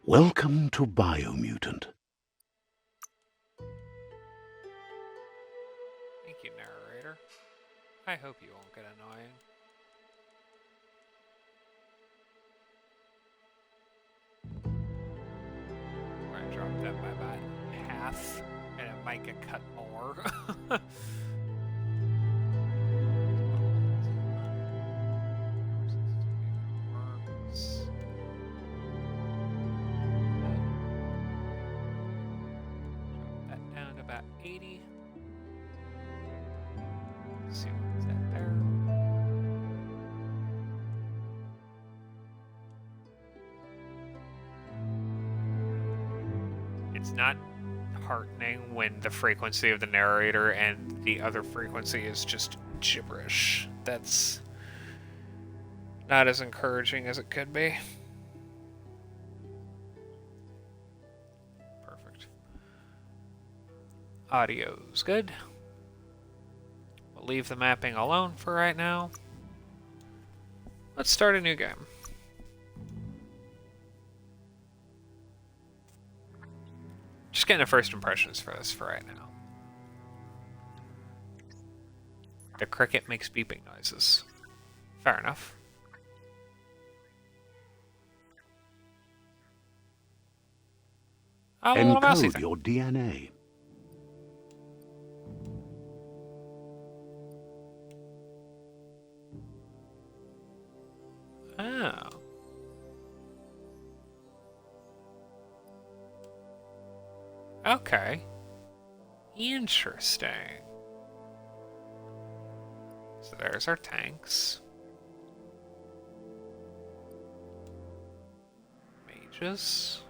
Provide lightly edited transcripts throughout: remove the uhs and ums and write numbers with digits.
Welcome to Biomutant. Thank you, narrator. I hope you won't get annoying. I'm gonna drop that by about half, and it might get cut more. Drop that down to about 80. Let's see what's that there. It's not heartening when the frequency of the narrator and the other frequency is just gibberish. That's not as encouraging as it could be. Perfect. Audio's good. We'll leave the mapping alone for right now. Let's start a new game. Just getting the first impressions for this for right now. The cricket makes beeping noises. Fair enough. Oh, a little mousy Encode thing. your DNA. Oh. Okay. Interesting. So there's our tanks. Mages.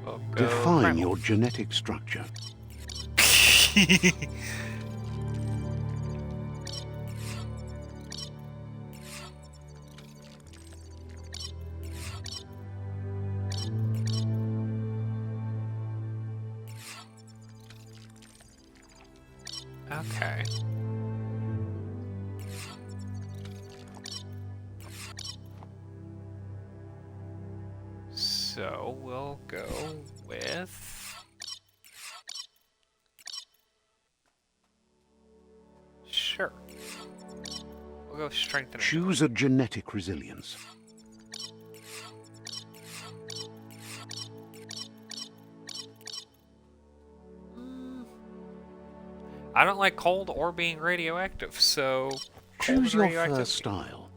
We'll go Define primal. your genetic structure. Okay. So we'll go with... Sure. We'll go strength and Choose a genetic resilience. I don't like cold or being radioactive, so cold Choose and your radioactive. first style.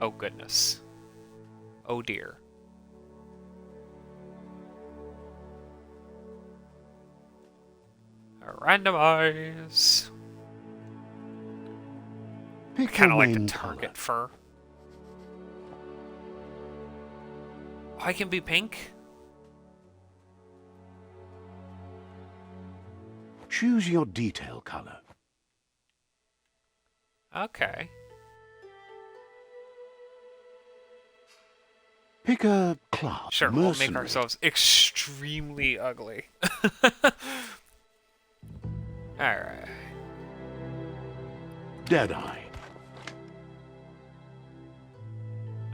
Oh goodness. Oh dear. Randomize. Pick Kind your of like the main target color. fur. Oh, I can be pink? Choose your detail color. Okay. Pick a class. Sure, we'll make Mercenary. ourselves extremely ugly. Alright. Deadeye.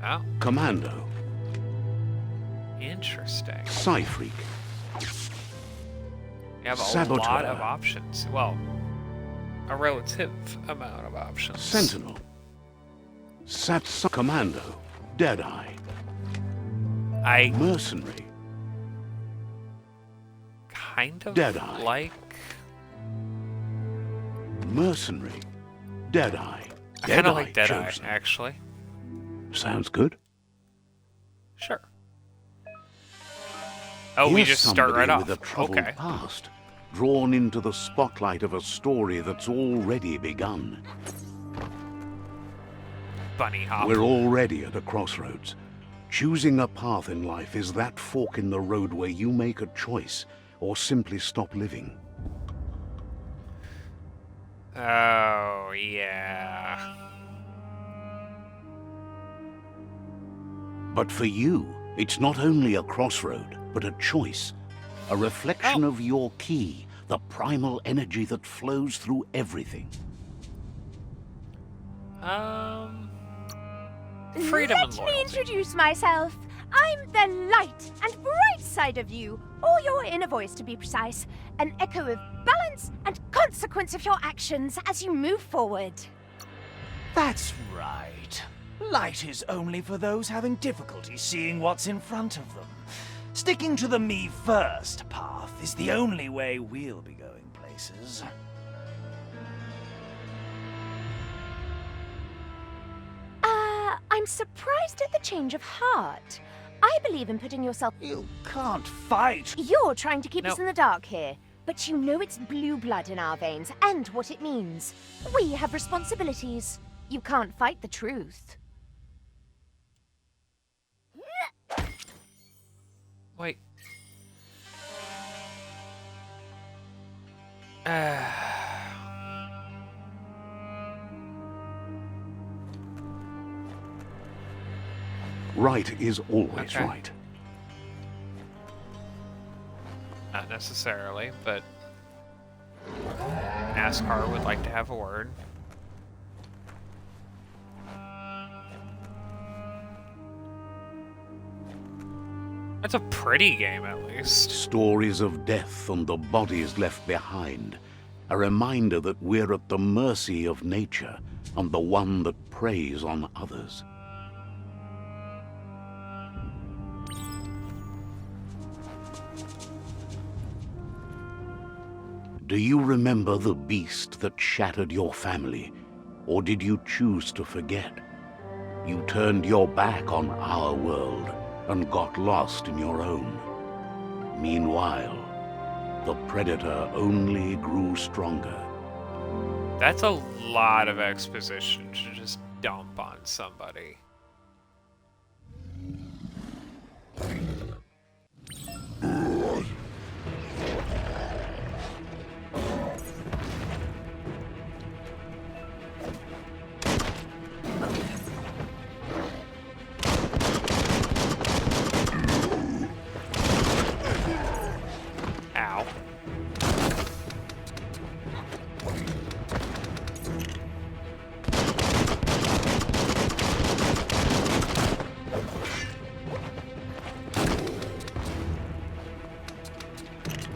Oh, Commando. interesting. Psy-freak. You have a Saboteur. lot of options. Well, a relative amount of options. Sentinel. Commando. Deadeye. I Mercenary. kind of Deadeye. like... Mercenary. Deadeye. I kind of like Deadeye Deadeye, chosen. actually. Sounds good. Sure. Oh, we Here's just start right somebody off. with a troubled Okay. past, drawn into the spotlight of a story that's already begun. Bunny hop. We're already at a crossroads. Choosing a path in life is that fork in the road where you make a choice or simply stop living. Oh, yeah. But for you, It's not only a crossroad, but a choice. A reflection of your key, the primal energy that flows through everything. Freedom and Let me loyalty. introduce myself. I'm the light and bright side of you, or your inner voice to be precise. An echo of balance and consequence of your actions as you move forward. That's right. Light is only for those having difficulty seeing what's in front of them. Sticking to the me first path is the only way we'll be going places. I'm surprised at the change of heart. I believe in putting yourself... You can't fight. You're trying to keep us No. in the dark here, but you know it's blue blood in our veins and what it means. We have responsibilities. You can't fight the truth. Wait. Right is always Okay. right. Not necessarily, but NASCAR would like to have a word. It's a pretty game, at least. Stories of death and the bodies left behind. A reminder that we're at the mercy of nature and the one that preys on others. Do you remember the beast that shattered your family? Or did you choose to forget? You turned your back on our world and got lost in your own. Meanwhile, the predator only grew stronger. That's a lot of exposition to just dump on somebody. Ow.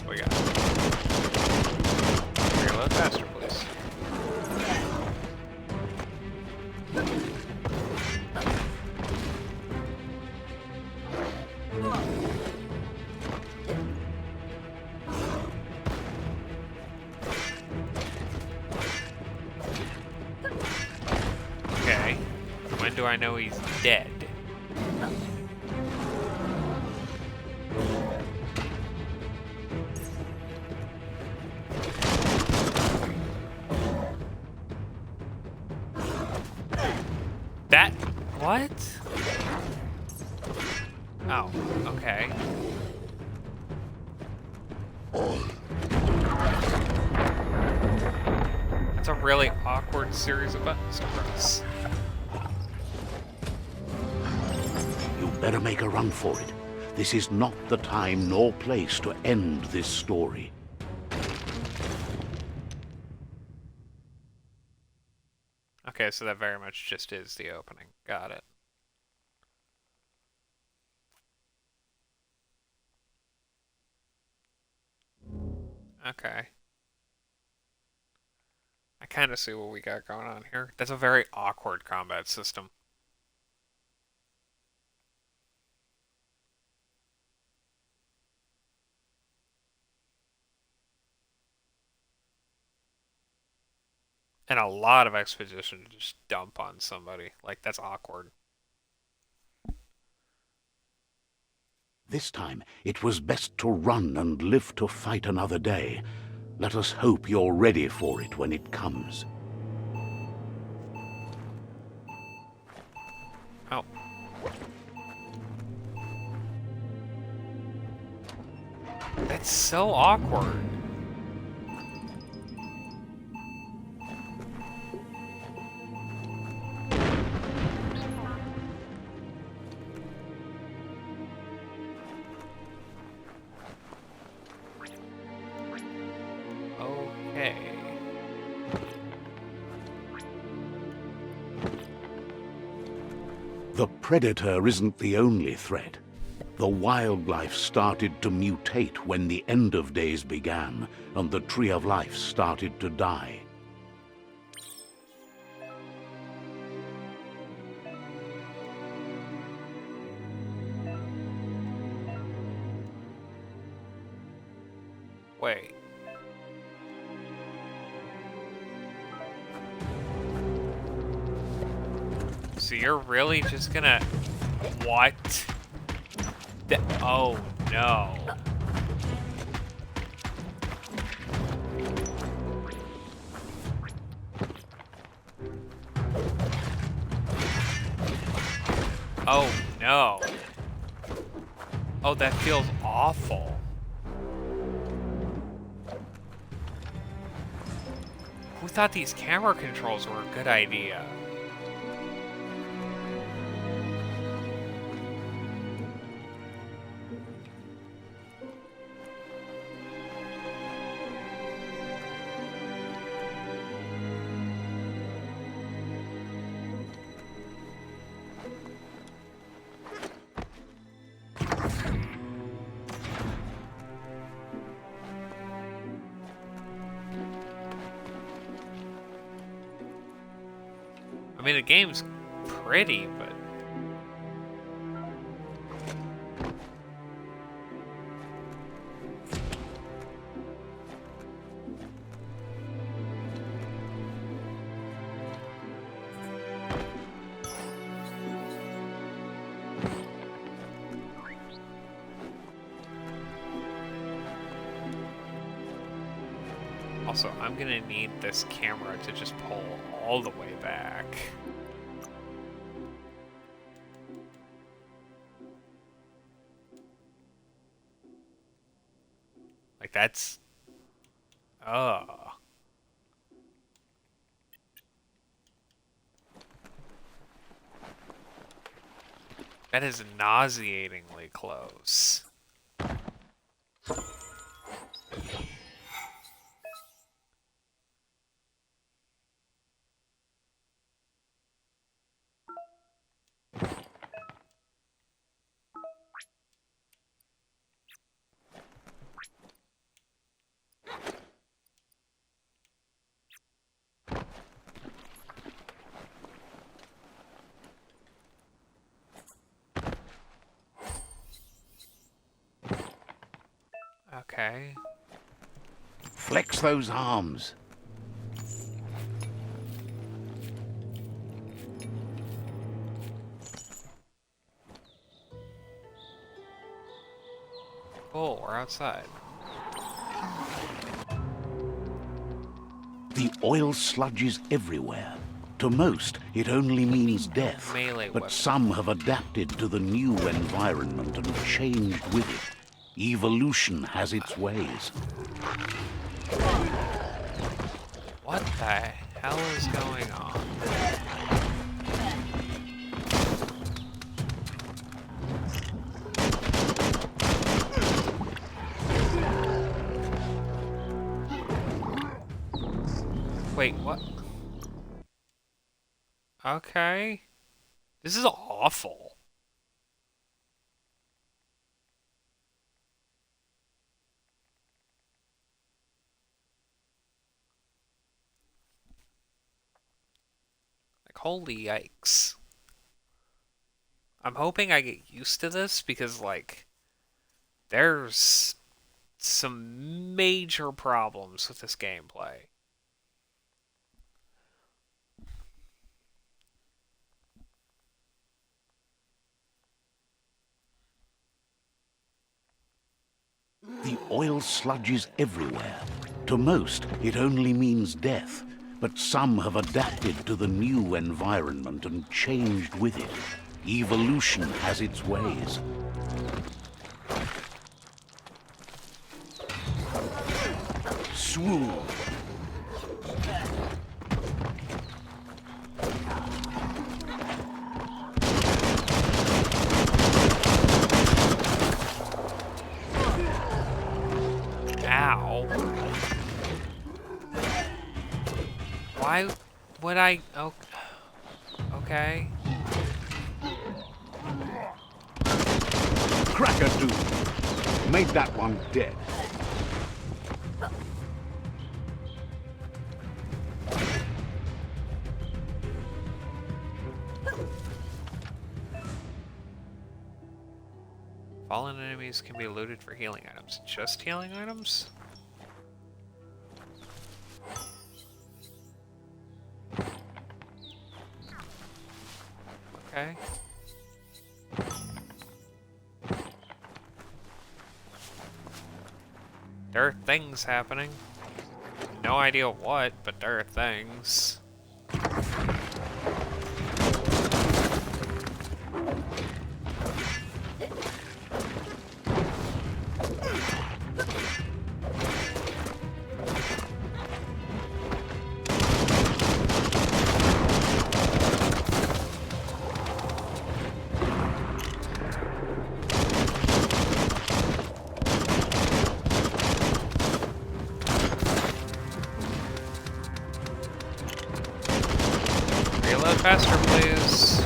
We got. Reload faster, please. Okay. When do I know he's dead? That... what? Oh, okay. That's a really awkward series of buttons to press. You better make a run for it. This is not the time nor place to end this story. Okay, so that very much just is the opening. Got it. Okay. I kind of see what we got going on here. That's a very awkward combat system. And a lot of exposition to just dump on somebody. Like, that's awkward. This time, it was best to run and live to fight another day. Let us hope you're ready for it when it comes. Oh. That's so awkward. The predator isn't the only threat. The wildlife started to mutate when the end of days began, and the tree of life started to die. Wait. So you're really just gonna... What? Oh, no. Oh, no. Oh, that feels awful. Who thought these camera controls were a good idea? I mean, the game's pretty, but... Also, I'm gonna need this camera to just pull all the way back. Like, that's... Oh. That is nauseatingly close. Okay. Flex those arms. Cool, we're outside. The oil sludges everywhere. To most, it only means death. Melee But weapon. some have adapted to the new environment and changed with it. Evolution has its ways. What the hell is going on? Wait, what? Okay. This is awful. Like, holy yikes. I'm hoping I get used to this because, like, there's some major problems with this gameplay. The oil sludges everywhere. To most, it only means death. But some have adapted to the new environment and changed with it. Evolution has its ways. Swoon. Ow. Why would I... Oh, okay. Crack-a-doo! Made that one dead. Fallen enemies can be looted for healing items. Just healing items? Okay. There are things happening. No idea what, but there are things. Reload faster, please.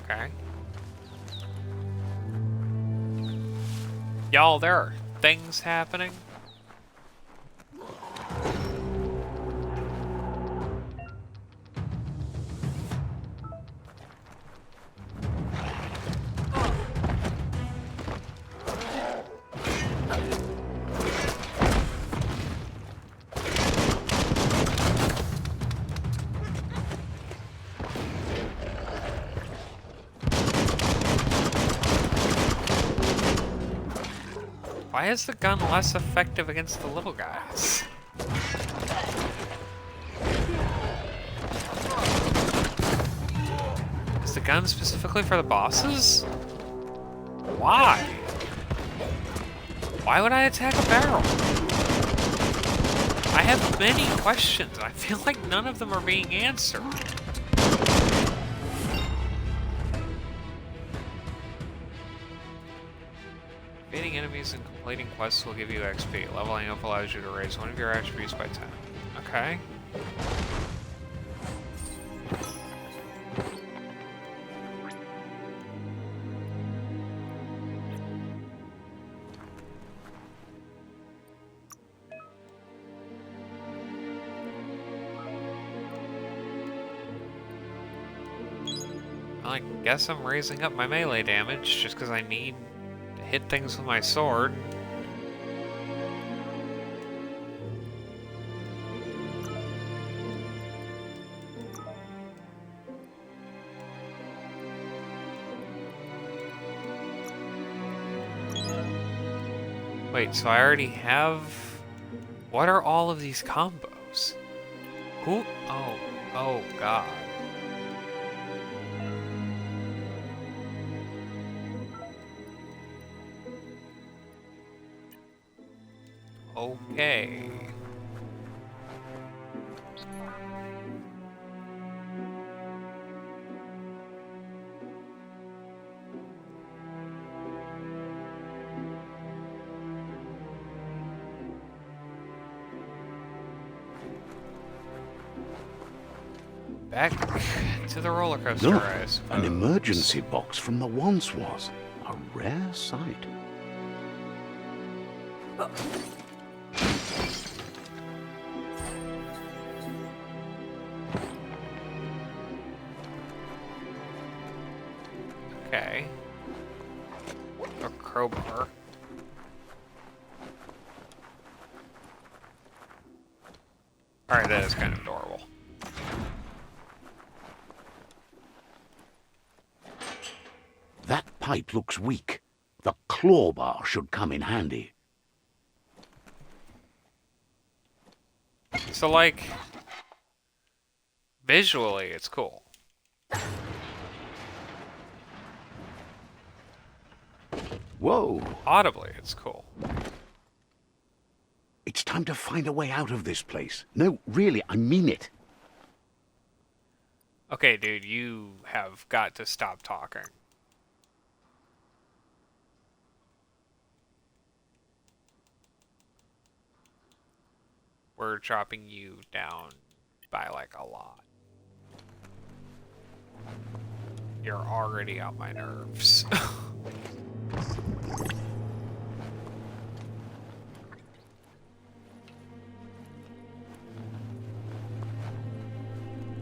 Okay. Y'all, there are things happening. Why is the gun less effective against the little guys? Is the gun specifically for the bosses? Why? Why would I attack a barrel? I have many questions. I feel like none of them are being answered. Defeating enemies and completing quests will give you XP. Leveling up allows you to raise one of your attributes by 10. Okay. I guess I'm raising up my melee damage just because I need to hit things with my sword. Wait, so I already have... What are all of these combos? Who? Oh god. Okay. Back to the roller coaster, Look, I suppose. an emergency box from the once was. A rare sight. Okay. A crowbar. Alright, that is kind of adorable. That pipe looks weak. The claw bar should come in handy. So, like, visually, it's cool. Whoa! Audibly, it's cool. It's time to find a way out of this place. No, really, I mean it. Okay, dude, you have got to stop talking. We're dropping you down by like a lot. You're already on my nerves.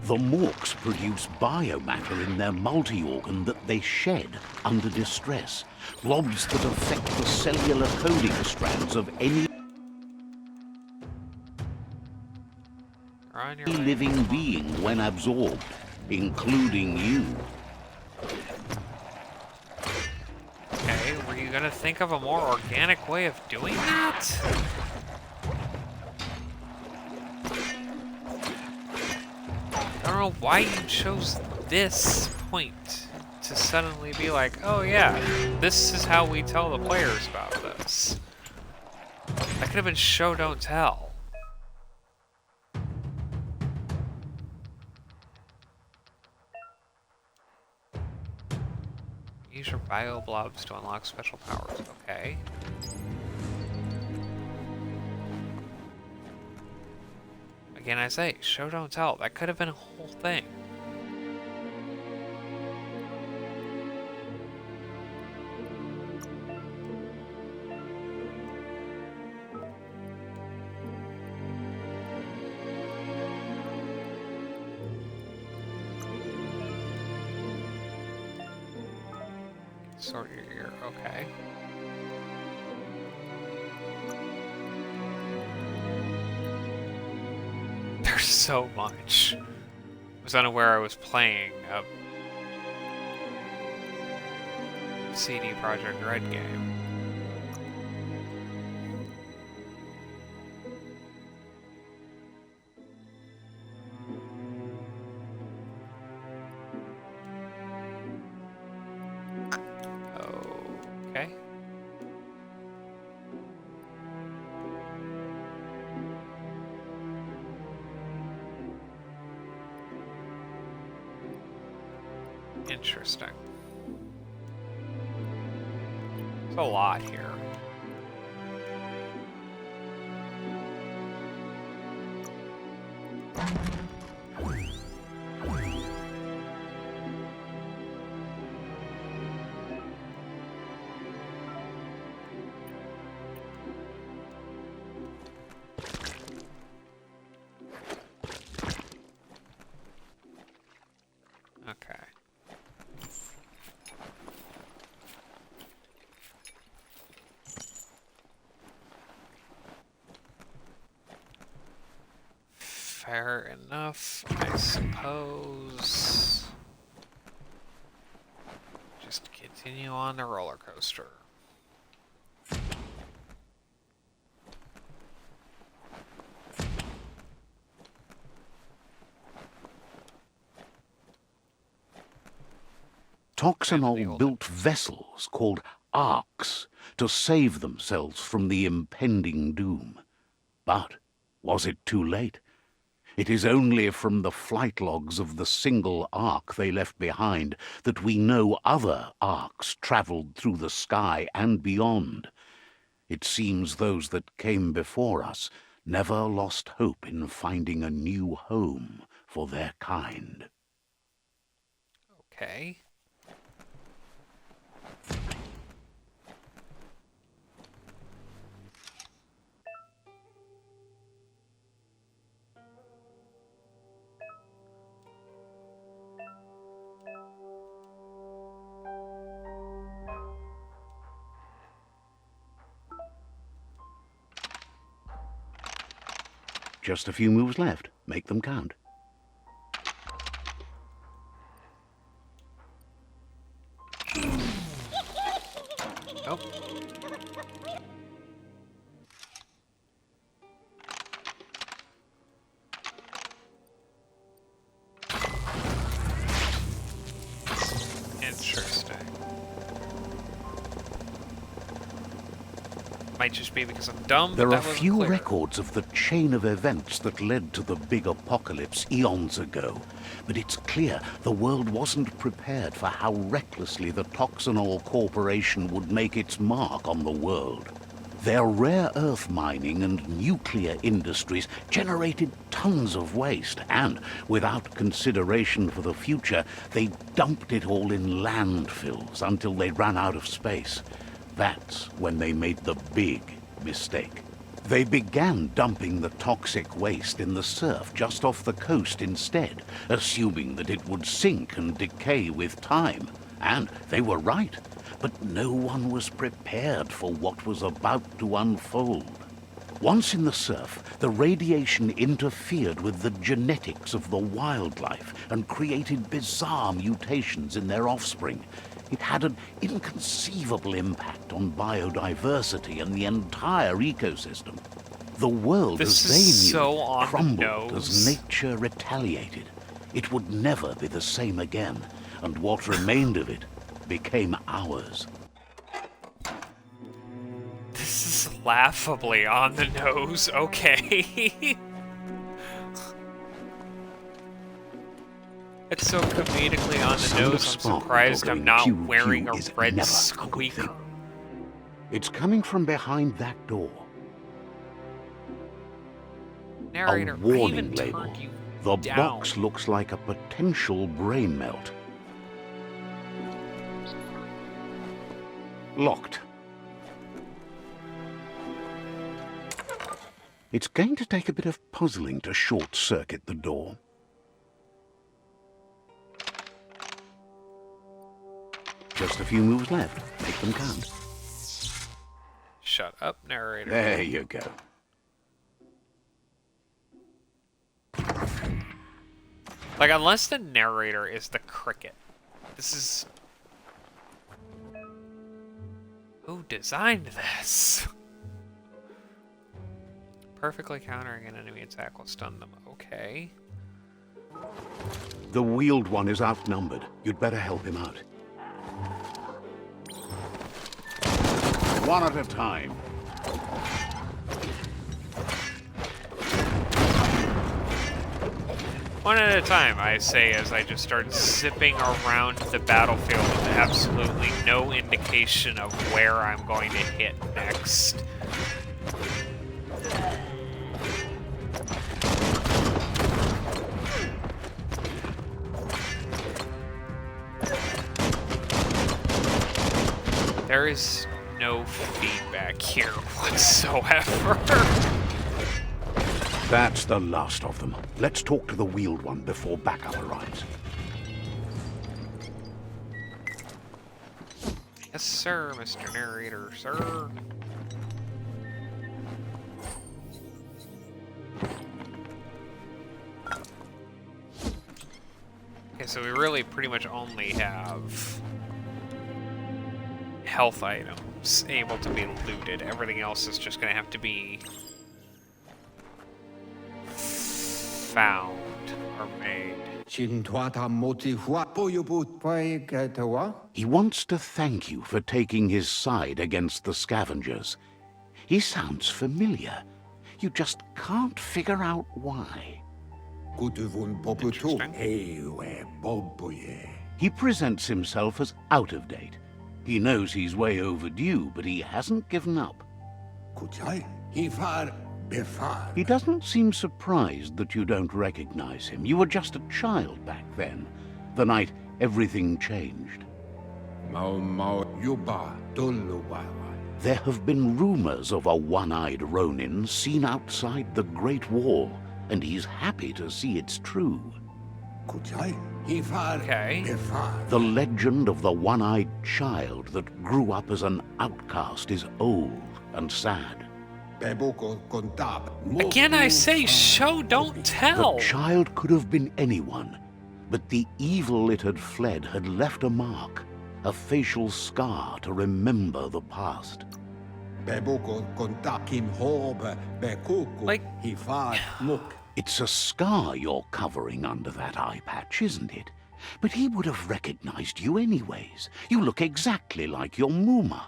The Morks produce biomatter in their multi-organ that they shed under distress. Blobs that affect the cellular coding strands of any You're on your way. living being when absorbed, including you. Okay, were you gonna think of a more organic way of doing that? I don't know why you chose this point to suddenly be like, oh yeah, this is how we tell the players about this. That could have been show don't tell. Use your bio blobs to unlock special powers. Okay. Again, I say, show don't tell. That could have been a whole thing. Sort your ear. Okay. There's so much. I was unaware I was playing a CD Projekt Red game. Okay. Interesting. There's a lot here. Okay. Fair enough, I suppose. Just continue on the roller coaster. Toxanol built vessels called arks to save themselves from the impending doom. But was it too late? It is only from the flight logs of the single ark they left behind that we know other arks travelled through the sky and beyond. It seems those that came before us never lost hope in finding a new home for their kind. Okay. Just a few moves left. Make them count. Oh. Interesting. Might just be because I'm dumb, There but are that wasn't few clear. records of the chain of events that led to the big apocalypse eons ago, but it's clear the world wasn't prepared for how recklessly the Toxanol Corporation would make its mark on the world. Their rare earth mining and nuclear industries generated tons of waste, and without consideration for the future, they dumped it all in landfills until they ran out of space. That's when they made the big mistake. They began dumping the toxic waste in the surf just off the coast instead, assuming that it would sink and decay with time. And they were right. But no one was prepared for what was about to unfold. Once in the surf, the radiation interfered with the genetics of the wildlife and created bizarre mutations in their offspring. It had an inconceivable impact on biodiversity and the entire ecosystem. The world This as is they knew so on the crumbled nose. as nature retaliated. It would never be the same again, and what remained of it became ours. This is laughably on the nose, okay. It's so comedically on the Sound of nose, I'm spark surprised I'm going not pew, wearing pew a is red never a good squeaker. thing. It's coming from behind that door. Narrator, A I warning even label. turned you The down. box looks like a potential brain melt. Locked. It's going to take a bit of puzzling to short-circuit the door. Just a few moves left. Make them count. Shut up, narrator. There you go. Like, unless the narrator is the cricket. This is... Who designed this? Perfectly countering an enemy attack will stun them. Okay. The wheeled one is outnumbered. You'd better help him out. One at a time. One at a time, I say, as I just start zipping around the battlefield with absolutely no indication of where I'm going to hit next. There is no feedback here whatsoever. That's the last of them. Let's talk to the wheeled one before backup arrives. Yes, sir, Mr. Narrator, sir. Okay, so we really pretty much only have health items able to be looted. Everything else is just going to have to be found or made. He wants to thank you for taking his side against the scavengers. He sounds familiar. You just can't figure out why. Interesting. He presents himself as out of date. He knows he's way overdue, but he hasn't given up. He doesn't seem surprised that you don't recognize him. You were just a child back then, the night everything changed. There have been rumors of a one-eyed Ronin seen outside the Great Wall, and he's happy to see it's true. Okay. The legend of the one-eyed child that grew up as an outcast is old and sad. Again, I say show, don't tell. The child could have been anyone, but the evil it had fled had left a mark, a facial scar to remember the past. Like, It's a scar you're covering under that eye patch, isn't it? But he would have recognized you anyways. You look exactly like your Muma.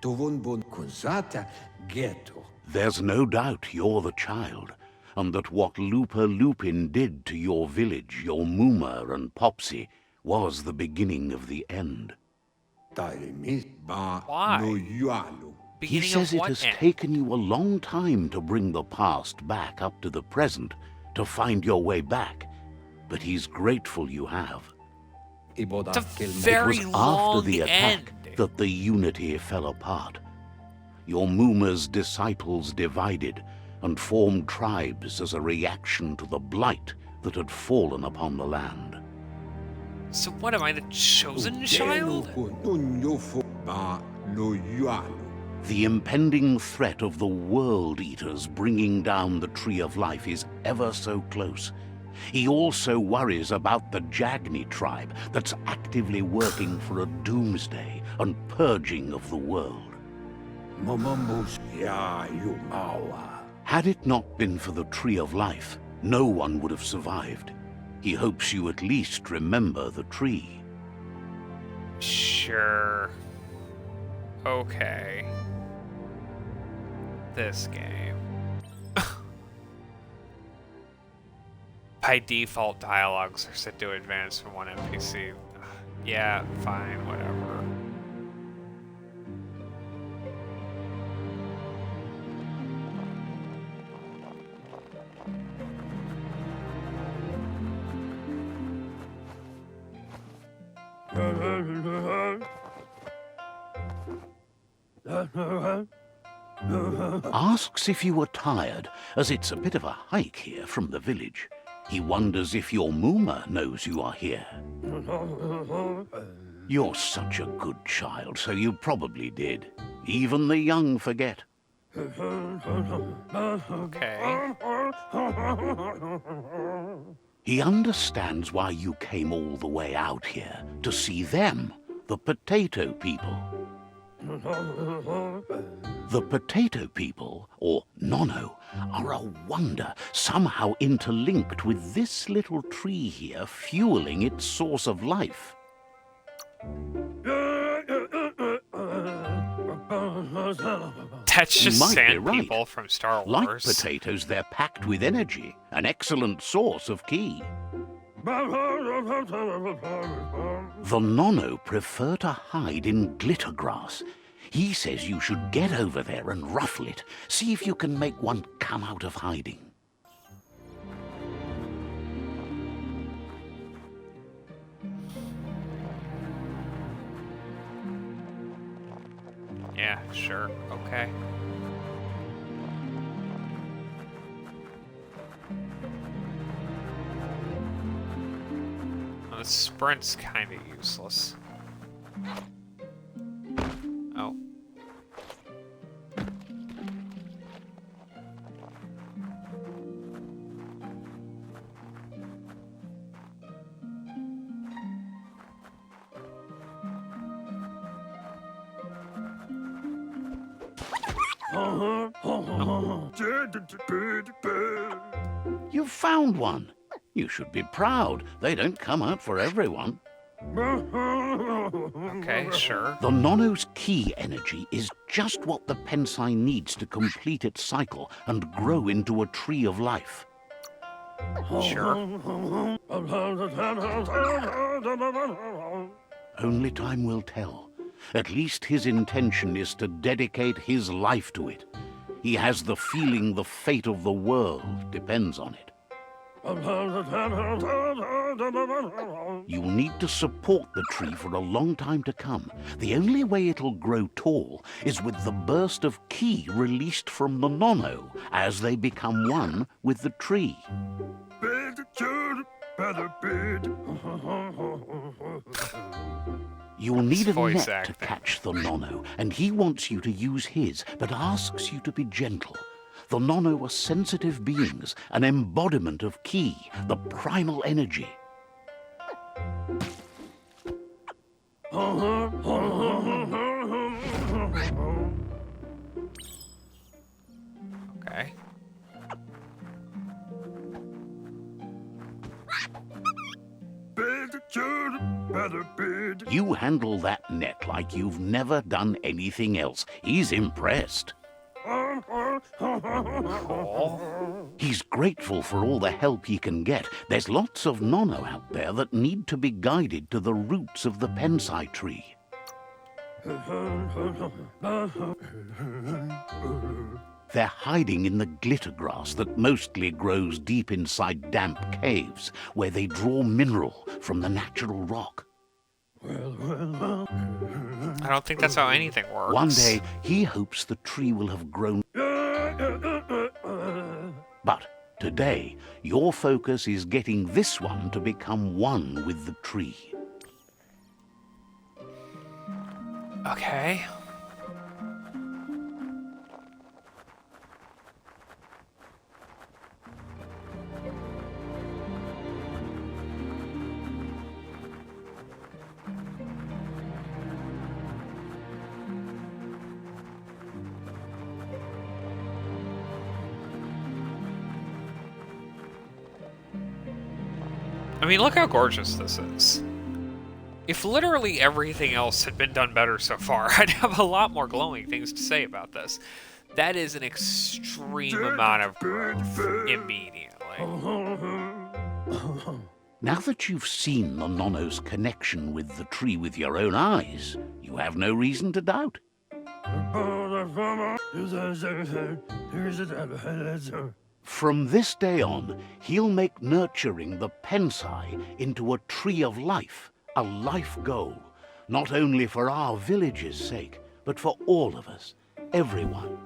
Tuvun Kuzata Ghetto. There's no doubt you're the child, and that what Lupa Lupin did to your village, your Muma and Popsy, was the beginning of the end. Why? No Yualu. He Beginning says of it what has end? taken you a long time to bring the past back up to the present, to find your way back, but he's grateful you have. It's a It very was after long the attack end. that the unity fell apart. Your Muma's disciples divided and formed tribes as a reaction to the blight that had fallen upon the land. So what, am I the chosen child? No Yualu. The impending threat of the World Eaters bringing down the Tree of Life is ever so close. He also worries about the Jagni tribe that's actively working for a doomsday and purging of the world. Momambus Ya Yumawa. Had it not been for the Tree of Life, no one would have survived. He hopes you at least remember the tree. Sure. Okay. This game. By default, dialogues are set to advance from one NPC. Yeah, fine, whatever. Asks if you were tired, as it's a bit of a hike here from the village. He wonders if your Muma knows you are here. You're such a good child, so you probably did. Even the young forget. Okay. He understands why you came all the way out here, to see them, the potato people. The potato people, or Nono, are a wonder, somehow interlinked with this little tree here, fueling its source of life. That's You just might be sand right. people from Star Like Wars. potatoes, they're packed with energy, an excellent source of ki. The Nono prefer to hide in glitter grass. He says you should get over there and ruffle it. See if you can make one come out of hiding. Yeah, sure. Okay. Well, the sprint's kind of useless. Oh. You've found one. You should be proud. They don't come out for everyone. Okay, sure. The Nono's ki energy is just what the Pensai needs to complete its cycle and grow into a tree of life. Sure. Only time will tell. At least his intention is to dedicate his life to it. He has the feeling the fate of the world depends on it. You'll need to support the tree for a long time to come. The only way it'll grow tall is with the burst of ki released from the Nono as they become one with the tree. You'll need a Voice net to acting. catch the Nono, and he wants you to use his, but asks you to be gentle. The Nono are sensitive beings, an embodiment of ki, the primal energy. Okay. You handle that net like you've never done anything else. He's impressed. Cool. He's grateful for all the help he can get. There's lots of nono out there that need to be guided to the roots of the pensai tree. They're hiding in the glitter grass that mostly grows deep inside damp caves, where they draw mineral from the natural rock. I don't think that's how anything works. One day, he hopes the tree will have grown. But today, your focus is getting this one to become one with the tree. Okay. I mean, look how gorgeous this is. If literally everything else had been done better so far, I'd have a lot more glowing things to say about this. That is an extreme amount of growth immediately. Now that you've seen the nono's connection with the tree with your own eyes, you have no reason to doubt. From this day on, he'll make nurturing the pensai into a tree of life, a life goal, not only for our village's sake, but for all of us, everyone.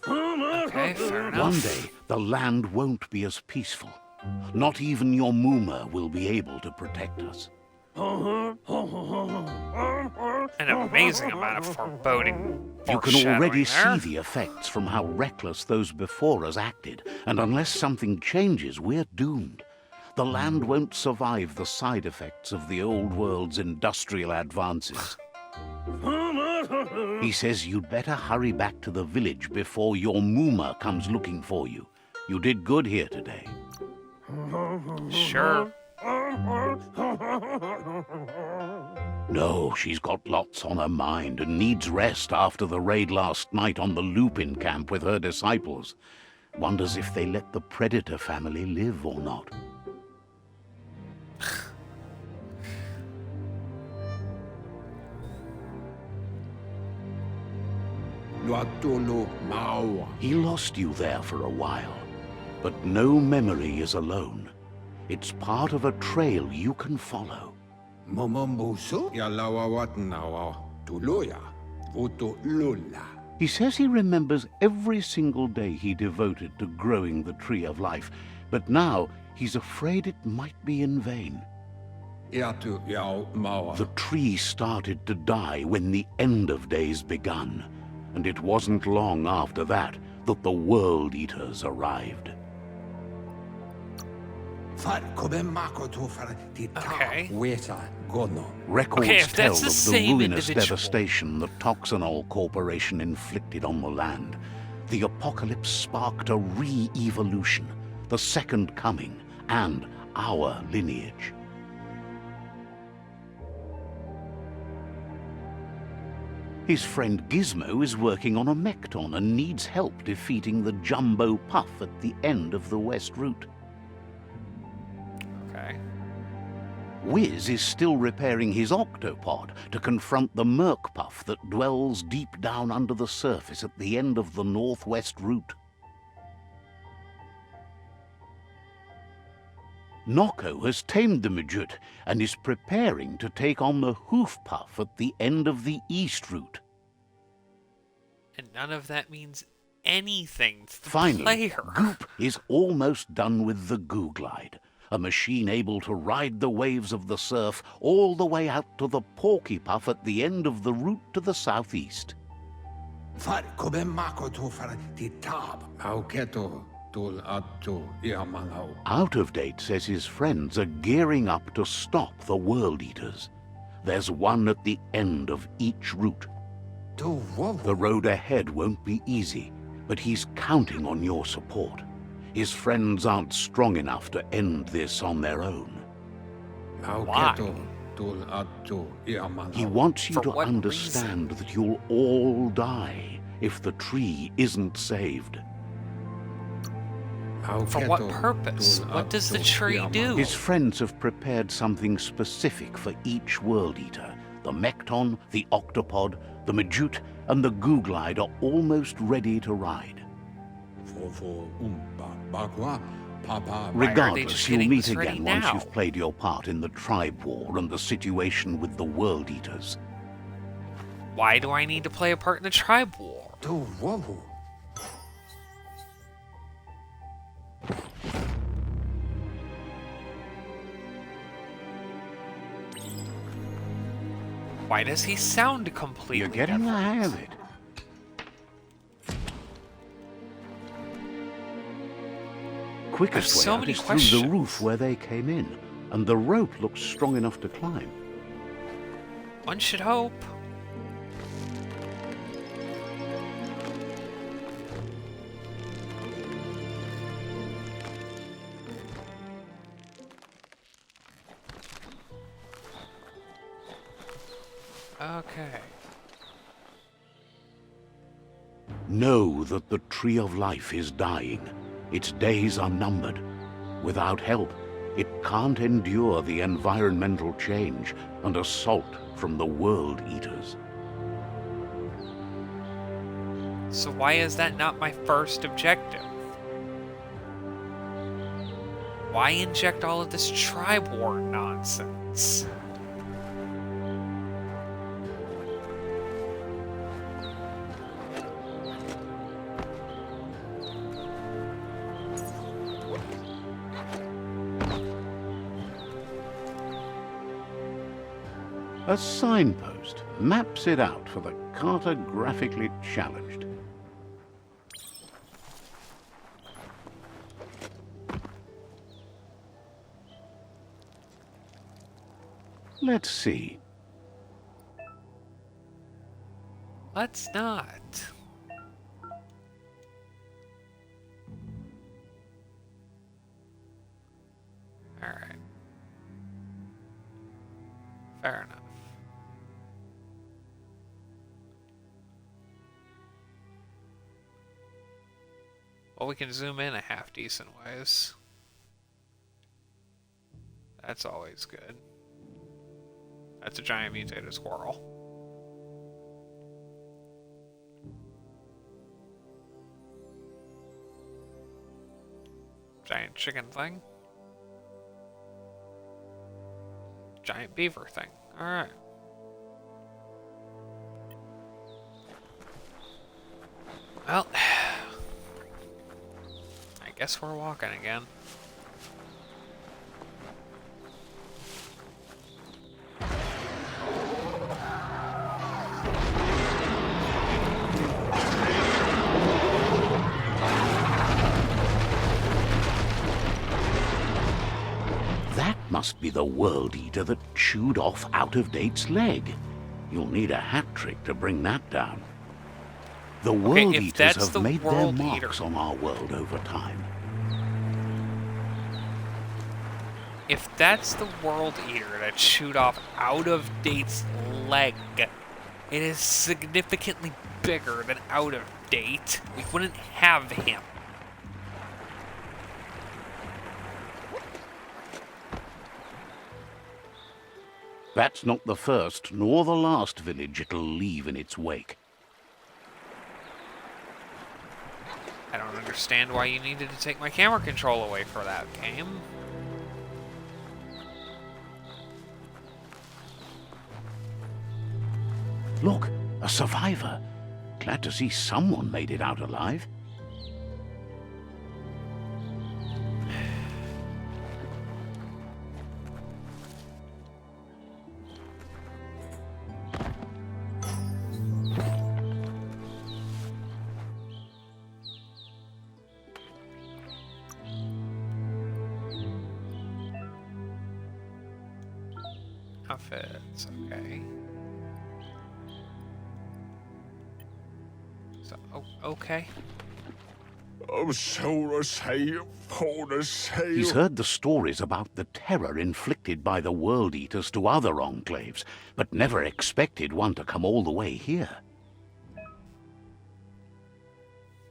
Okay, fair enough. One day, the land won't be as peaceful. Not even your Mooma will be able to protect us. An amazing amount of foreboding. You can already foreshadowing see the effects from how reckless those before us acted, and unless something changes, we're doomed. The land won't survive the side effects of the old world's industrial advances. He says you'd better hurry back to the village before your Mooma comes looking for you. You did good here today. Sure. No, she's got lots on her mind and needs rest after the raid last night on the Lupin camp with her disciples. Wonders if they let the Predator family live or not. Luatulu Maua. He lost you there for a while, but no memory is alone. It's part of a trail you can follow. Momombusu Yalawawatnawa Tuluya Vutu Lula. He says he remembers every single day he devoted to growing the Tree of Life, but now he's afraid it might be in vain. Yatu Yao Maua. The tree started to die when the end of days begun, and it wasn't long after that that the World Eaters arrived. Okay. Records Okay, if tell that's of the the same ruinous individual. devastation the Toxanol Corporation inflicted on the land. The apocalypse sparked a re-evolution, the Second Coming, and our lineage. His friend Gizmo is working on a Mekton and needs help defeating the Jumbo Puff at the end of the West Route. Okay. Wiz is still repairing his octopod to confront the Merc Puff that dwells deep down under the surface at the end of the Northwest Route. Noko has tamed the Midget and is preparing to take on the Hoof Puff at the end of the East Route. And none of that means anything to the Finally, player. Goop is almost done with the Goo Glide, a machine able to ride the waves of the surf all the way out to the Porky Puff at the end of the route to the southeast. Out of Date says his friends are gearing up to stop the World Eaters. There's one at the end of each route. The road ahead won't be easy, but he's counting on your support. His friends aren't strong enough to end this on their own. Auketo tul attu iamanau. He wants you For to what understand that you'll all die if the tree isn't saved. For what purpose? What does the tree do? His friends have prepared something specific for each World Eater. The Mekton, the Octopod, the Majute, and the Googlide are almost ready to ride. Fofo umpa bakwa papa. Why are they Regardless, just you'll getting meet this ready again once now? you've played your part in the Tribe War and the situation with the World Eaters. Why do I need to play a part in the tribe war? Tu wohu. Why does he sound completely You're getting the different? hang of it. Quickest way so out many is through the questions. roof where they came in, and the rope looks strong enough to climb. One should hope. Okay. Know that the Tree of Life is dying. Its days are numbered. Without help, it can't endure the environmental change and assault from the World Eaters. So why is that not my first objective? Why inject all of this tribe war nonsense? A signpost maps it out for the cartographically challenged. Let's see. Let's not. Alright. Fair enough. Well, we can zoom in a half decent ways. That's always good. That's a giant mutated squirrel. Giant chicken thing. Giant beaver thing. Alright. Well, I guess we're walking again. That must be the World Eater that chewed off Out-of-Date's leg. You'll need a hat trick to bring that down. The World if Eaters that's have the made their World marks Eater. on our world over time. If that's the World Eater that chewed off Out-of-Date's leg, it is significantly bigger than Out-of-Date. We wouldn't have him. That's not the first nor the last village it'll leave in its wake. I don't understand why you needed to take my camera control away for that game. Look, a survivor. Glad to see someone made it out alive. Outfits, okay. So, okay. He's heard the stories about the terror inflicted by the World Eaters to other enclaves, but never expected one to come all the way here.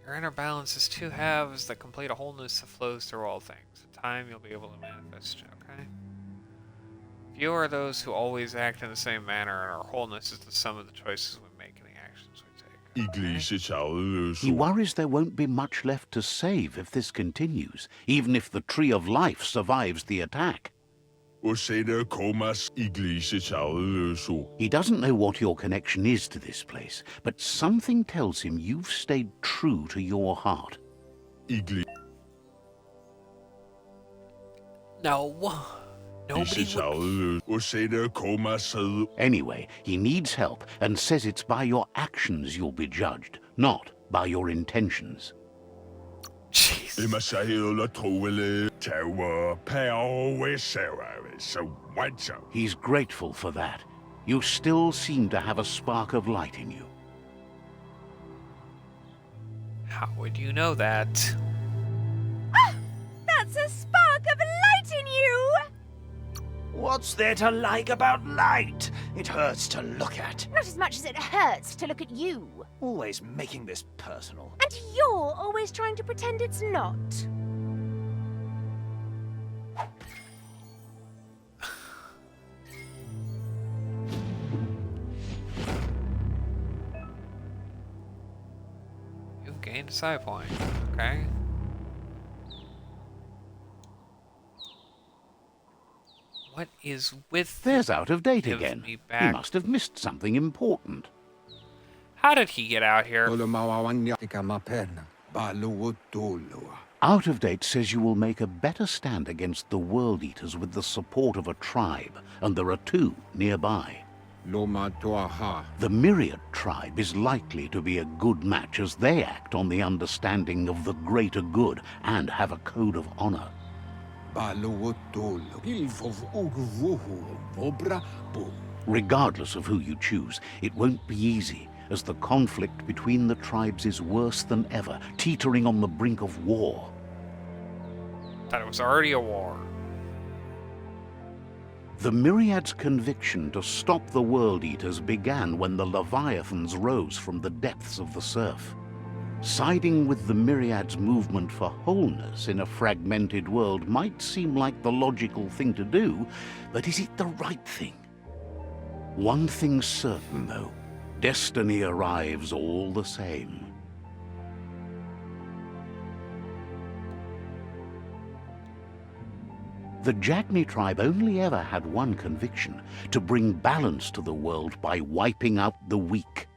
Your inner balance is two halves that complete a wholeness that flows through all things. In time, you'll be able to manifest, okay? Few are those who always act in the same manner, and our wholeness is the sum of the choices we make and the actions we take. Okay? He worries there won't be much left to save if this continues, even if the Tree of Life survives the attack. He doesn't know what your connection is to this place, but something tells him you've stayed true to your heart. No. Nobody would... Anyway, he needs help and says it's by your actions you'll be judged, not by your intentions. Jeez. He's grateful for that. You still seem to have a spark of light in you. How would you know that? Ah! That's a spark of light in you! What's there to like about light? It hurts to look at. Not as much as it hurts to look at you. Always making this personal. And you're always trying to pretend it's not. You've gained a side point, okay? What is with... There's out of date Gives again. me He back. must have missed something important. How did he get out here? Out of date says you will make a better stand against the World Eaters with the support of a tribe, and there are two nearby. The Myriad tribe is likely to be a good match as they act on the understanding of the greater good and have a code of honor. Regardless of who you choose, it won't be easy, as the conflict between the tribes is worse than ever, teetering on the brink of war. Thought it was already a war. The Myriad's conviction to stop the World Eaters began when the Leviathans rose from the depths of the surf. Siding with the Myriad's movement for wholeness in a fragmented world might seem like the logical thing to do, but is it the right thing? One thing's certain, though. Destiny arrives all the same. The Jagni tribe only ever had one conviction: to bring balance to the world by wiping out the weak.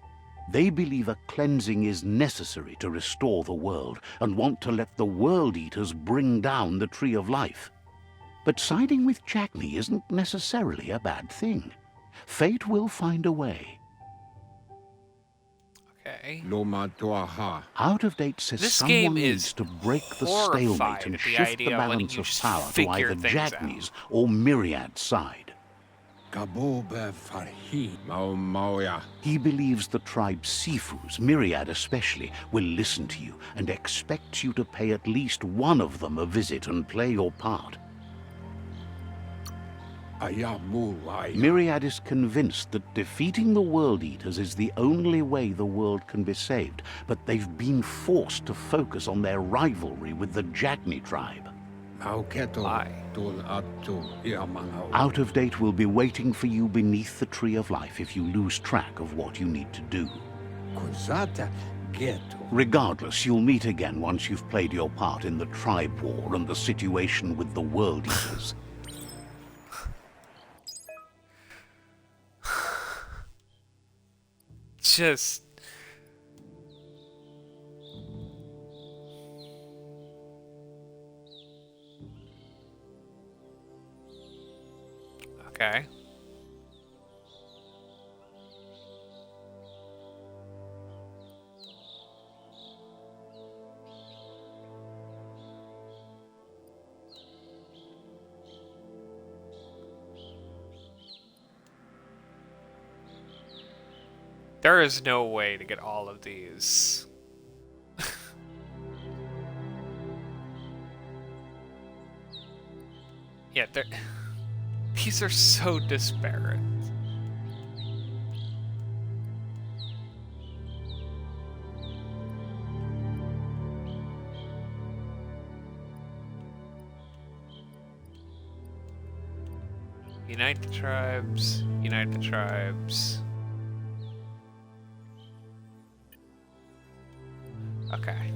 They believe a cleansing is necessary to restore the world, and want to let the World Eaters bring down the Tree of Life. But siding with Jagni isn't necessarily a bad thing. Fate will find a way. Okay. Out of date says This someone game needs is to break the horrified stalemate and at the shift the idea of letting balance you of just power to figure either things Jagni's or Myriad's side. He believes the tribe Sifus, Myriad especially, will listen to you and expects you to pay at least one of them a visit and play your part. Myriad is convinced that defeating the World Eaters is the only way the world can be saved, but they've been forced to focus on their rivalry with the Jagni tribe. Out of date will be waiting for you beneath the Tree of Life if you lose track of what you need to do. Regardless, you'll meet again once you've played your part in the tribe war and the situation with the World Eaters. Just... Okay. There is no way to get all of these. Yeah, these are so disparate. Unite the tribes. Unite the tribes. Okay.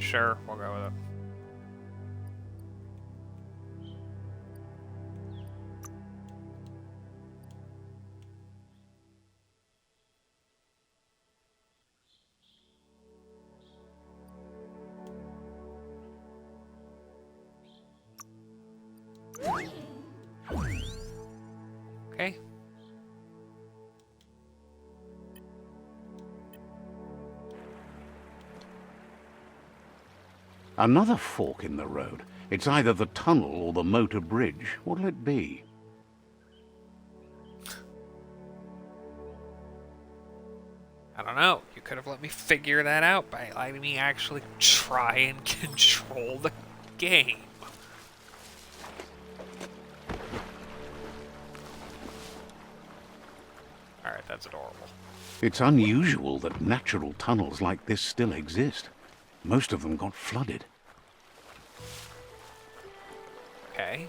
Sure, we'll go with it. Okay. Another fork in the road. It's either the tunnel or the motor bridge. What'll it be? I don't know. You could have let me figure that out by letting me actually try and control the game. Alright, that's adorable. It's unusual that natural tunnels like this still exist. Most of them got flooded. Okay.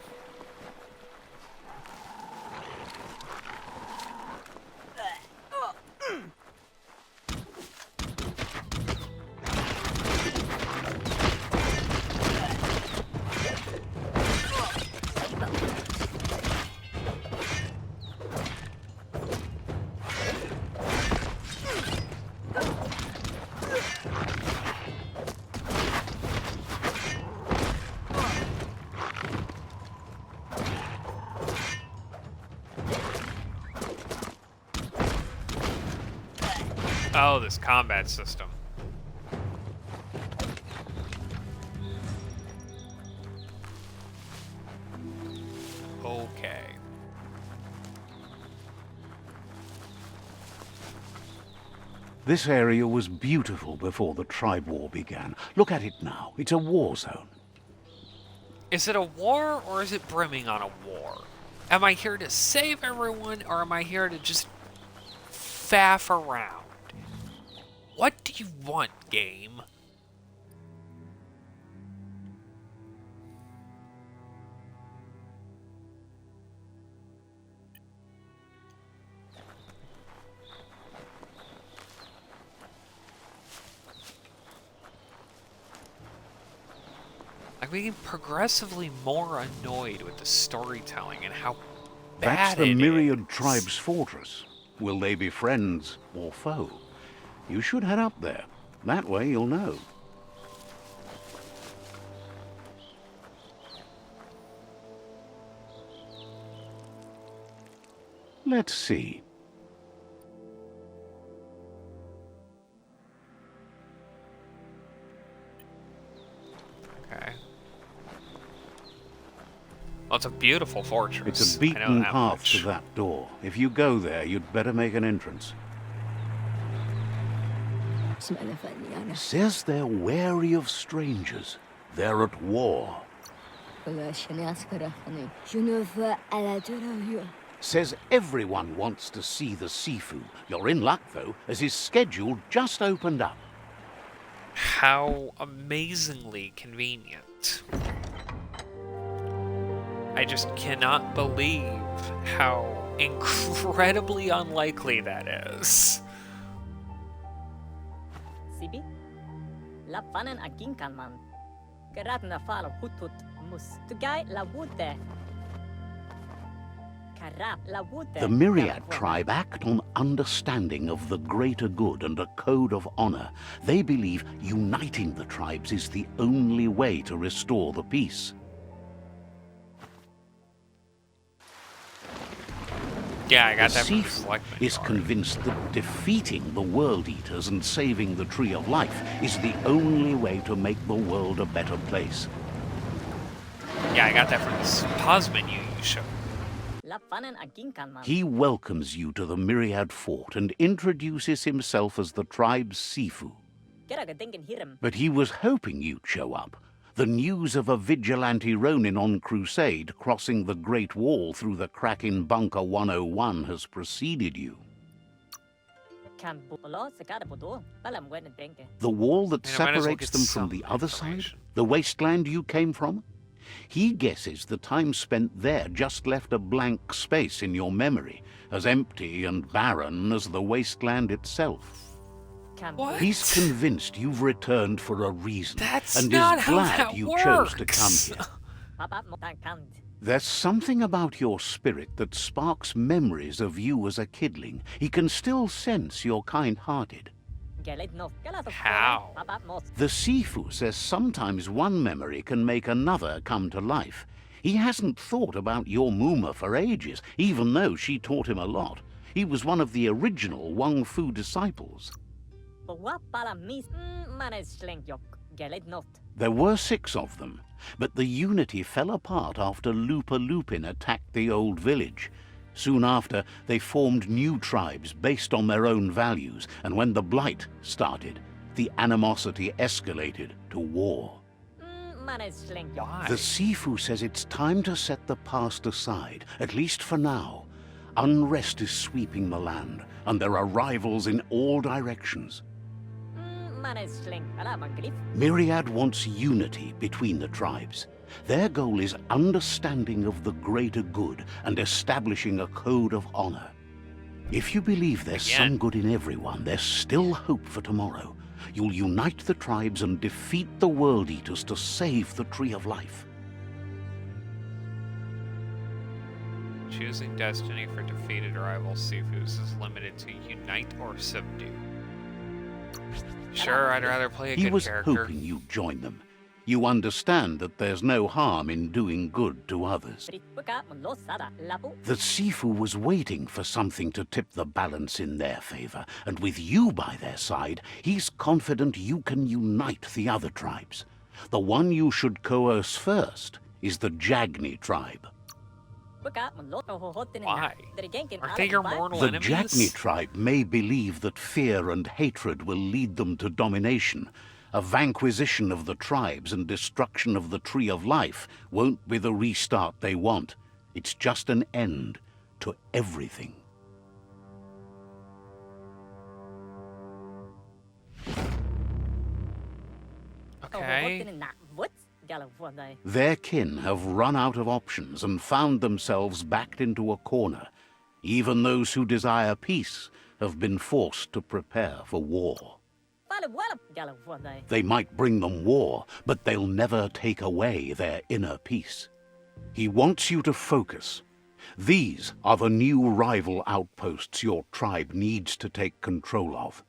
Oh, this combat system. Okay. This area was beautiful before the tribe war began. Look at it now. It's a war zone. Is it a war or is it brimming on a war? Am I here to save everyone or am I here to just faff around? What do you want, game? Like, we get progressively more annoyed with the storytelling and how bad That's the it Myriad is. Tribe's fortress. Will they be friends or foe? You should head up there. That way you'll know. Let's see. Okay. Well, it's a beautiful fortress. It's a I know beaten that path much. to that door. If you go there, you'd better make an entrance. Says they're wary of strangers. They're at war. Says everyone wants to see the Sifu. You're in luck, though, as his schedule just opened up. How amazingly convenient. I just cannot believe how incredibly unlikely that is. Sibi? Lapanen aginkan man. Gerat na fala hutut mus. Tugay la wute. Karap la wute. The Myriad tribe act on understanding of the greater good and a code of honor. They believe uniting the tribes is the only way to restore the peace. Yeah, I got The that from the Sifu select menu is already. convinced that defeating the World Eaters and saving the Tree of Life is the only way to make the world a better place. Yeah, I got that from this pause menu you showed. Lapanen aginkan man. He welcomes you to the Myriad Fort and introduces himself as the tribe's Sifu. Kera gedenken hirem. But he was hoping you'd show up. The news of a vigilante Ronin on crusade crossing the Great Wall through the crack in Bunker 101 has preceded you. Can Bolo Sakarabudo, Balam Wen Denke. The wall that I might as well separates get them from some the other side? information. The wasteland you came from? He guesses the time spent there just left a blank space in your memory, as empty and barren as the wasteland itself. What? He's convinced you've returned for a reason, That's and not is how glad that you chose to come works. here. There's something about your spirit that sparks memories of you as a kidling. He can still sense you're kind-hearted. How? The Sifu says sometimes one memory can make another come to life. He hasn't thought about your Muma for ages, even though she taught him a lot. He was one of the original Wang Fu disciples. There were 6 of them, but the unity fell apart after Lupa Lupin attacked the old village. Soon after, they formed new tribes based on their own values, and when the Blight started, the animosity escalated to war. Why? The Sifu says it's time to set the past aside, at least for now. Unrest is sweeping the land, and there are rivals in all directions. Myriad wants unity between the tribes. Their goal is understanding of the greater good and establishing a code of honor. If you believe there's some good in everyone, there's still hope for tomorrow. You'll unite the tribes and defeat the World Eaters to save the Tree of Life. Choosing destiny for defeated rival Sifus is limited to unite or subdue. Sure, I'd rather play a He good was character. hoping you'd join them. You understand that there's no harm in doing good to others. The Sifu was waiting for something to tip the balance in their favor, and with you by their side, he's confident you can unite the other tribes. The one you should coerce first is the Jagni tribe. Why? Aren't they your mortal The enemies? Jagni tribe may believe that fear and hatred will lead them to domination. A vanquisition of the tribes and destruction of the Tree of Life won't be the restart they want. It's just an end to everything. Okay. Their kin have run out of options and found themselves backed into a corner. Even those who desire peace have been forced to prepare for war. They might bring them war, but they'll never take away their inner peace. He wants you to focus. These are the new rival outposts your tribe needs to take control of.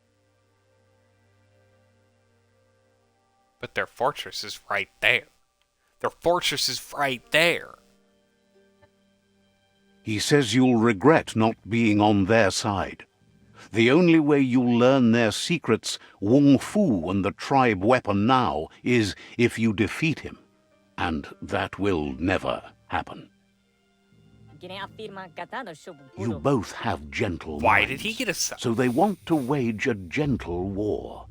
But their fortress is right there. Their fortress is right there. He says you'll regret not being on their side. The only way you'll learn their secrets, Wung Fu and the tribe weapon now, is if you defeat him. And that will never happen. You both have gentle Why minds, did he get a son? so they want to wage a gentle war.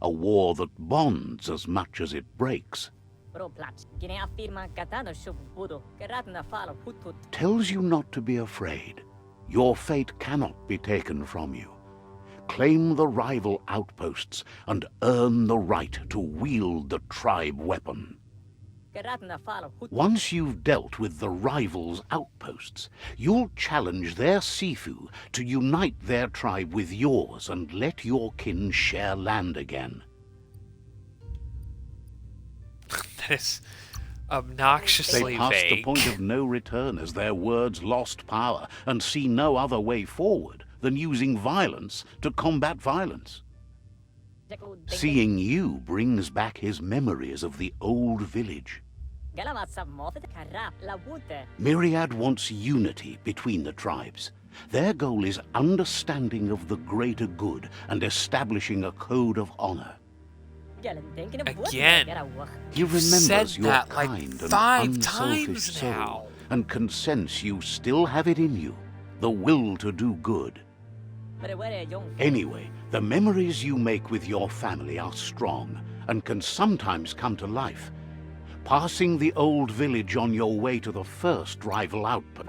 A war that bonds as much as it breaks. Tells you not to be afraid. Your fate cannot be taken from you. Claim the rival outposts and earn the right to wield the tribe weapon. Once you've dealt with the rivals' outposts, you'll challenge their Sifu to unite their tribe with yours and let your kin share land again. That is They obnoxiously passed the vague. point of no return as their words lost power and see no other way forward than using violence to combat violence. Seeing you brings back his memories of the old village. Myriad wants unity between the tribes. Their goal is understanding of the greater good and establishing a code of honor. Again. He You've remembers said your that like kind and 5 unselfish times soul, now. and can sense you still have it in you, the will to do good. Anyway, the memories you make with your family are strong and can sometimes come to life. passing the old village on your way to the first rival outpost.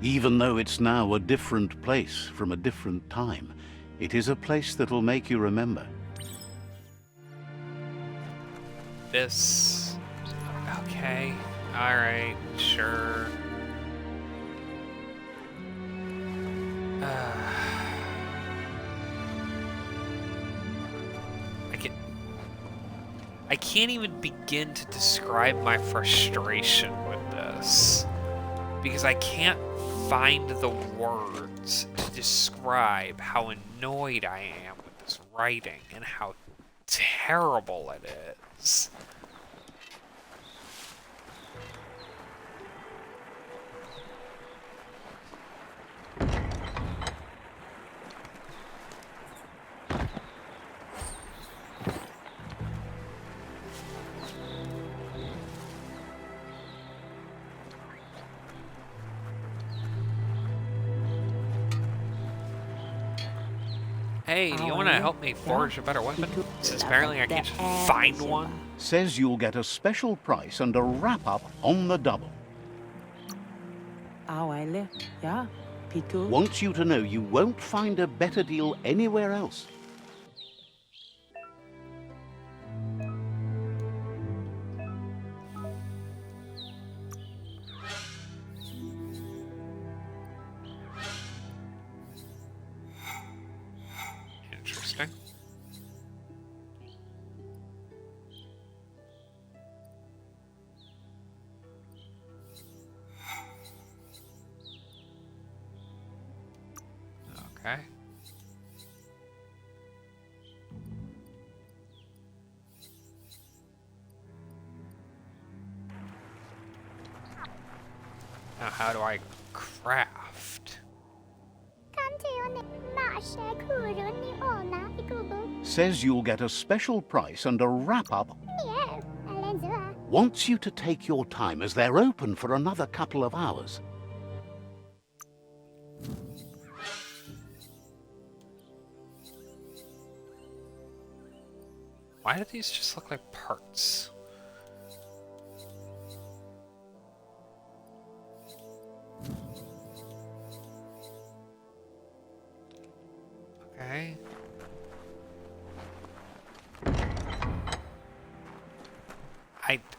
Even though it's now a different place from a different time, it is a place that'll make you remember. This... Okay. Alright, sure. I can't even begin to describe my frustration with this. Because I can't find the words to describe how annoyed I am with this writing and how terrible it is. Hey, do you want to help me forge a better weapon? Since apparently I can't just find one. Says you'll get a special price and a wrap-up on the double. Wants you to know you won't find a better deal anywhere else. Interesting. Okay. Now, how do I craft? Says you'll get a special price and a wrap-up. Wants you to take your time as they're open for another couple of hours. Why do these just look like parts? Okay.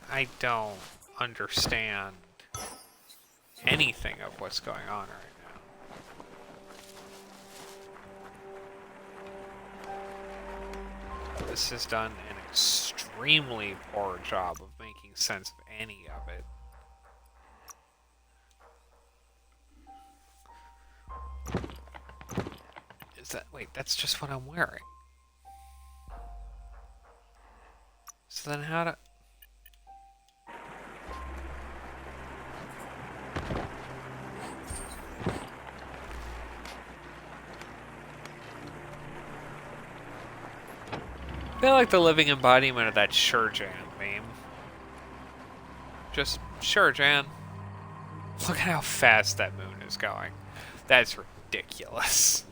I don't understand anything of what's going on right now. This has done an extremely poor job of making sense of any of it. Is that... Wait, that's just what I'm wearing. So then how to... I feel like the living embodiment of that Sure-Jan meme. Just Sure-Jan. Look at how fast that moon is going. That's ridiculous.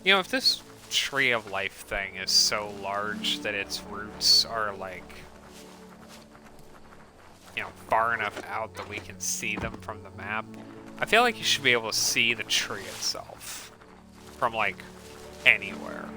You know, if this tree of life thing is so large that its roots are like, you know, far enough out that we can see them from the map, I feel like you should be able to see the tree itself from like anywhere.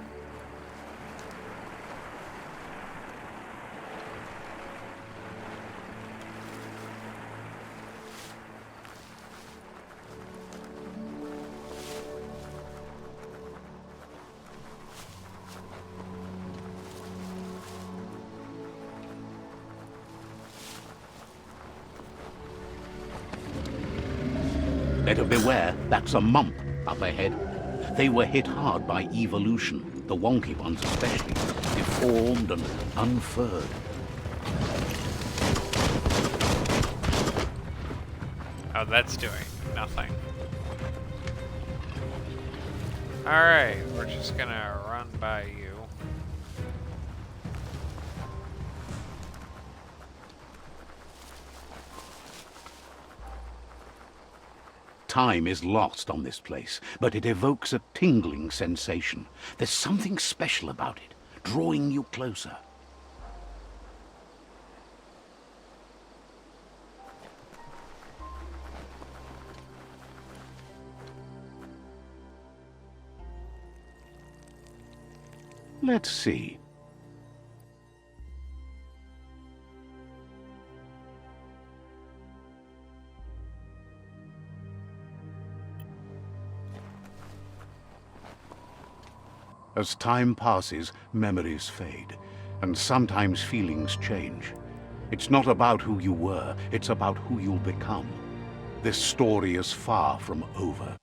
Better beware, that's a mump up ahead. They were hit hard by evolution, the wonky ones especially, deformed and unfurred. Oh, that's doing nothing. Alright, we're just gonna run run by you. Time is lost on this place, but it evokes a tingling sensation. There's something special about it, drawing you closer. Let's see. As time passes, memories fade, and sometimes feelings change. It's not about who you were, it's about who you'll become. This story is far from over.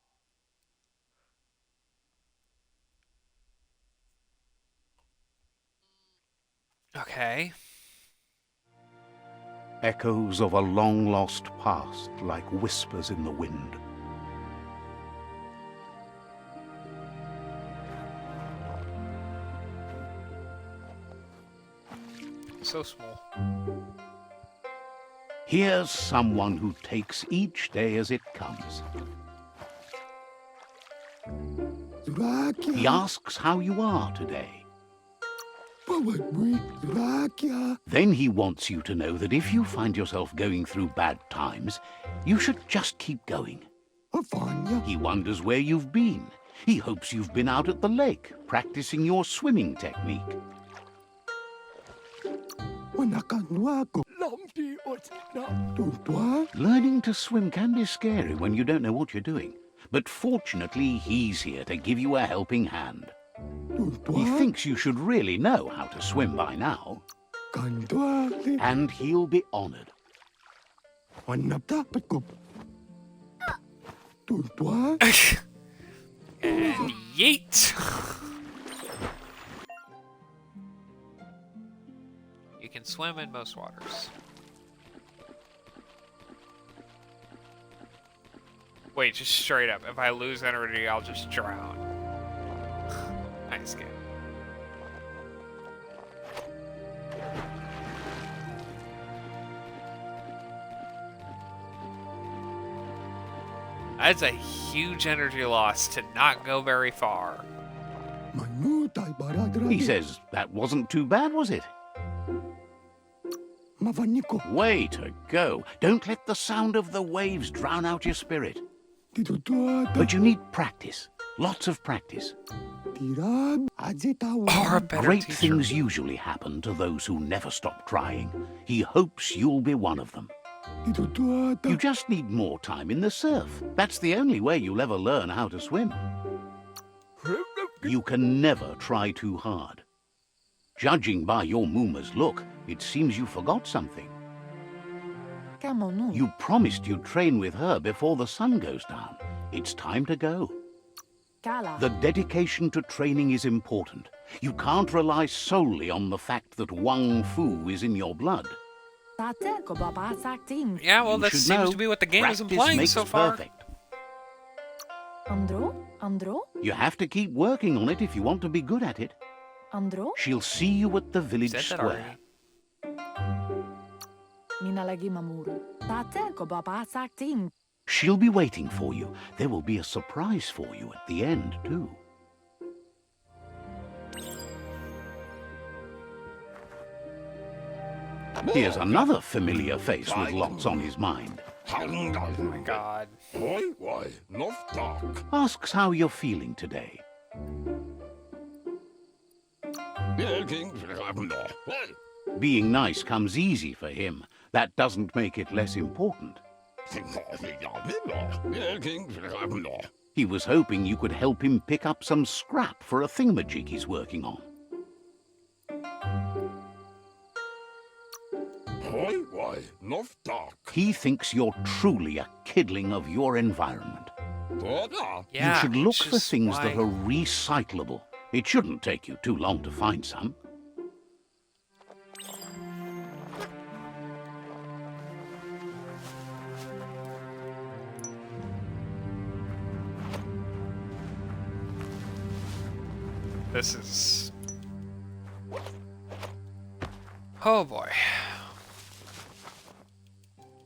Okay. Echoes of a long-lost past, like whispers in the wind. So small. Here's someone who takes each day as it comes. He asks how you are today. Then he wants you to know that if you find yourself going through bad times, you should just keep going. He wonders where you've been. He hopes you've been out at the lake, practicing your swimming technique. Learning to swim can be scary when you don't know what you're doing. But fortunately, he's here to give you a helping hand. He thinks you should really know how to swim by now. And he'll be honored. And yeet! You can swim in most waters. Wait, just straight up. If I lose energy, I'll just drown. Nice game. That's a huge energy loss to not go very far. He says, that wasn't too bad, was it? Way to go. Don't let the sound of the waves drown out your spirit. But you need practice. Lots of practice. Or a better Great teacher. things usually happen to those who never stop trying. He hopes you'll be one of them. You just need more time in the surf. That's the only way you'll ever learn how to swim. You can never try too hard. Judging by your Mooma's look, it seems you forgot something. You promised you'd train with her before the sun goes down. It's time to go. The dedication to training is important. You can't rely solely on the fact that Wang Fu is in your blood. Yeah, well, You that should seems know, to be what the game is practice implying makes so far. perfect. You have to keep working on it if you want to be good at it. She'll see you at the village Said that square. already. She'll be waiting for you. There will be a surprise for you at the end, too. Here's another familiar face with lots on his mind. Oh my god. Asks how you're feeling today. Being nice comes easy for him. That doesn't make it less important. He was hoping you could help him pick up some scrap for a thingamajig he's working on. He thinks you're truly a kidling of your environment. Yeah, You should look it's for just things why- that are recyclable. It shouldn't take you too long to find some. This is... Oh boy.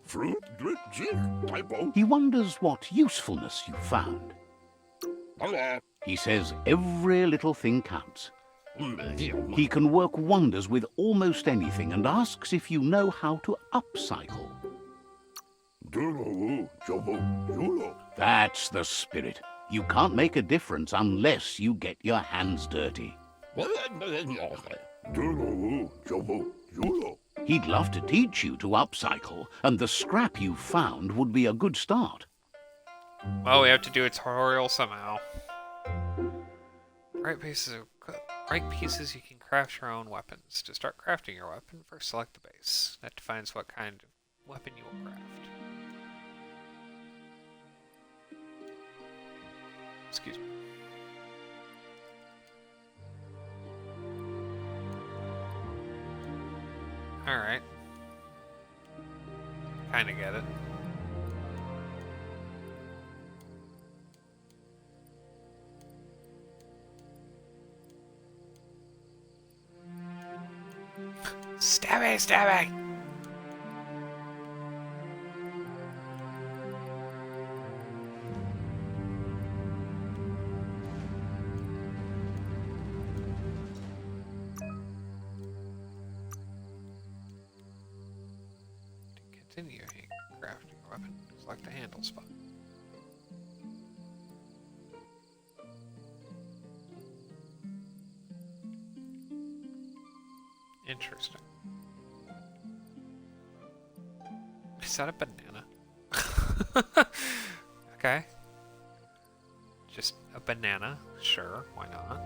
Fruit, drip, jig, typo. He wonders what usefulness you found. Hello. He says every little thing counts. He can work wonders with almost anything and asks if you know how to upcycle. That's the spirit. You can't make a difference unless you get your hands dirty. He'd love to teach you to upcycle, and the scrap you found would be a good start. Well, we have to do a tutorial somehow. Right pieces you can craft your own weapons. To start crafting your weapon, first select the base. That defines what kind of weapon you will craft. Excuse me. Alright. Kinda get it. Stabby, stabby! To continue crafting your weapon, select the handle spot. Interesting. Is that a banana? Okay. Just a banana. Sure, why not?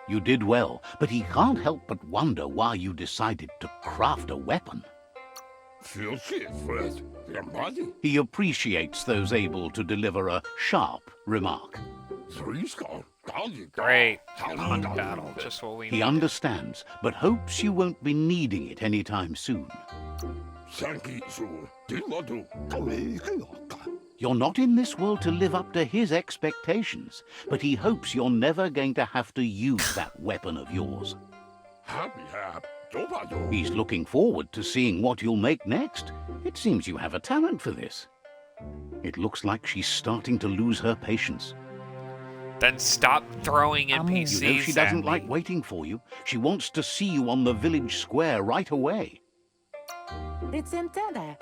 You did well, but he can't help but wonder why you decided to craft a weapon. He appreciates those able to deliver a sharp remark. Great. On battle. Just what we need. He understands, but hopes you won't be needing it anytime soon. You're not in this world to live up to his expectations, but he hopes you're never going to have to use that weapon of yours. He's looking forward to seeing what you'll make next. It seems you have a talent for this. It looks like she's starting to lose her patience. Then stop throwing NPCs You know she doesn't at like me. waiting for you. She wants to see you on the village square right away.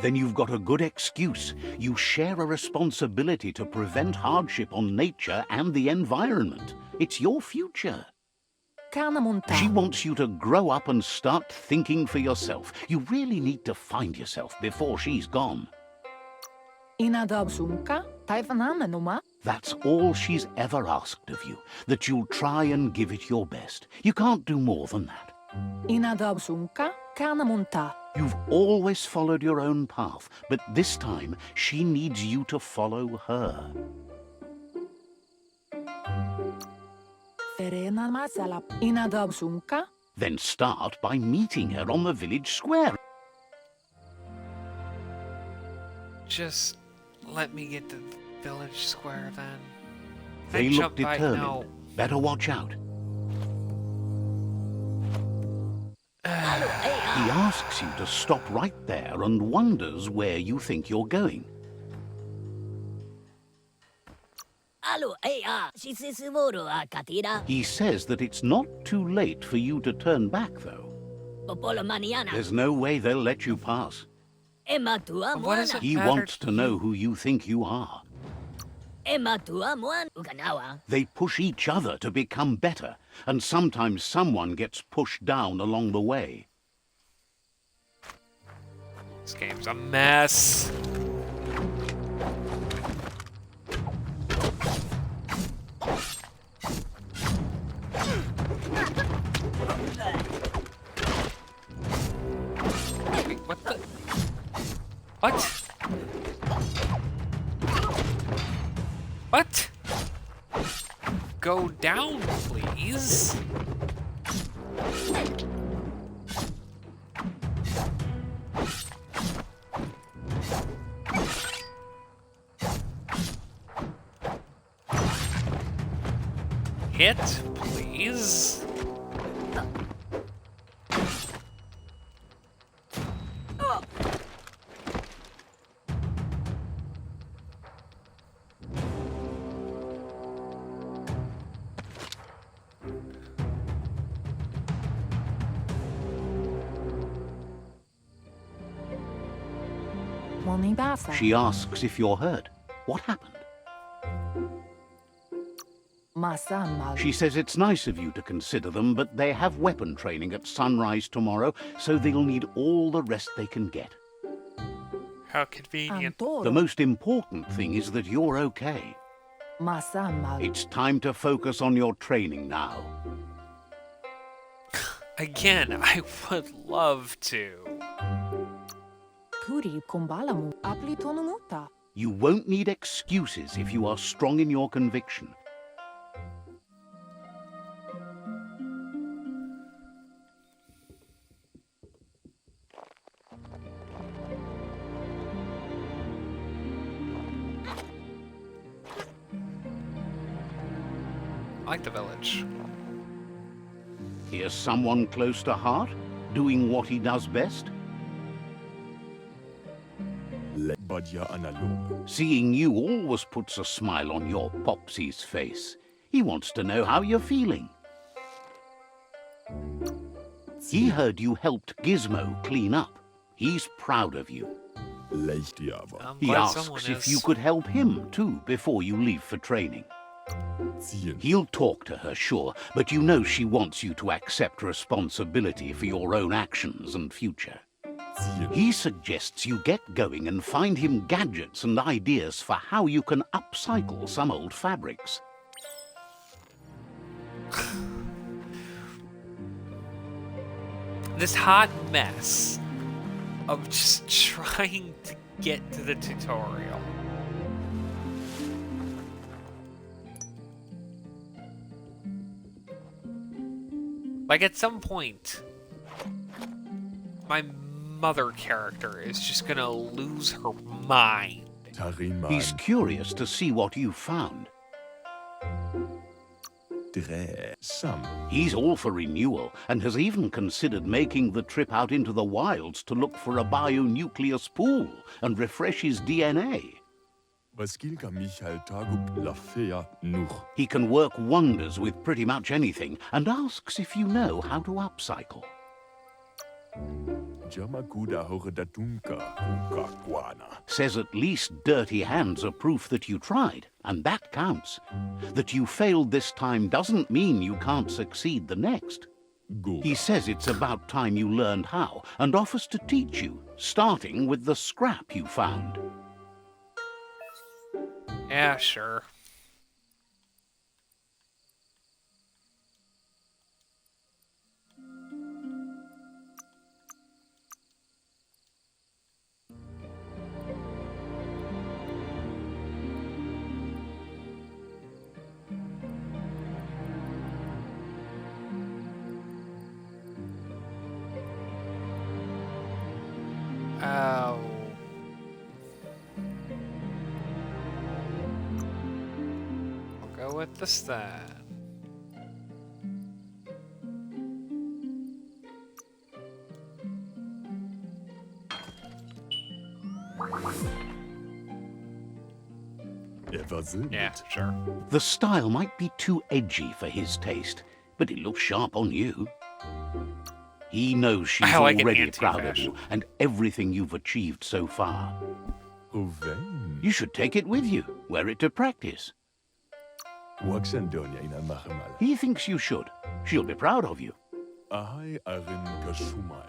Then you've got a good excuse. You share a responsibility to prevent hardship on nature and the environment. It's your future. She wants you to grow up and start thinking for yourself. You really need to find yourself before she's gone. That's all she's ever asked of you, that you'll try and give it your best. You can't do more than that. You've always followed your own path, but this time she needs you to follow her. Then start by meeting her on the village square. Just let me get to the village square then. They I look jumped by- determined. no. Better watch out. He asks you to stop right there and wonders where you think you're going. He says that it's not too late for you to turn back, though. There's no way they'll let you pass. What does it He matter wants to know who you think you are. They push each other to become better, and sometimes someone gets pushed down along the way. This game's a mess. Wait, what the? What? What? Go down, please. hit, please. She asks if you're hurt. What happened? She says it's nice of you to consider them, but they have weapon training at sunrise tomorrow, so they'll need all the rest they can get. How convenient. The most important thing is that you're okay. It's time to focus on your training now. Again, I would love to. You won't need excuses if you are strong in your conviction. I like the village. Here's someone close to heart, doing what he does best. Seeing you always puts a smile on your Popsy's face. He wants to know how you're feeling. He heard you helped Gizmo clean up. He's proud of you. I'm He glad someone asks if is. you could help him, too, before you leave for training. He'll talk to her, sure, but you know she wants you to accept responsibility for your own actions and future. He suggests you get going and find him gadgets and ideas for how you can upcycle some old fabrics. This hot mess of just trying to get to the tutorial. Like, at some point, my mother character is just gonna lose her mind. He's curious to see what you've found. He's all for renewal and has even considered making the trip out into the wilds to look for a bionucleus pool and refresh his DNA. He can work wonders with pretty much anything and asks if you know how to upcycle. Says at least dirty hands are proof that you tried, and that counts. That you failed this time doesn't mean you can't succeed the next. He says it's about time you learned how, and offers to teach you, starting with the scrap you found. Yeah, sure. Oh. I'll go with this then. Yeah, sure. The style might be too edgy for his taste, but it looks sharp on you. He knows she's I like an already proud of anti-fashion. you and everything you've achieved so far. You should take it with you, wear it to practice. He thinks you should. She'll be proud of you.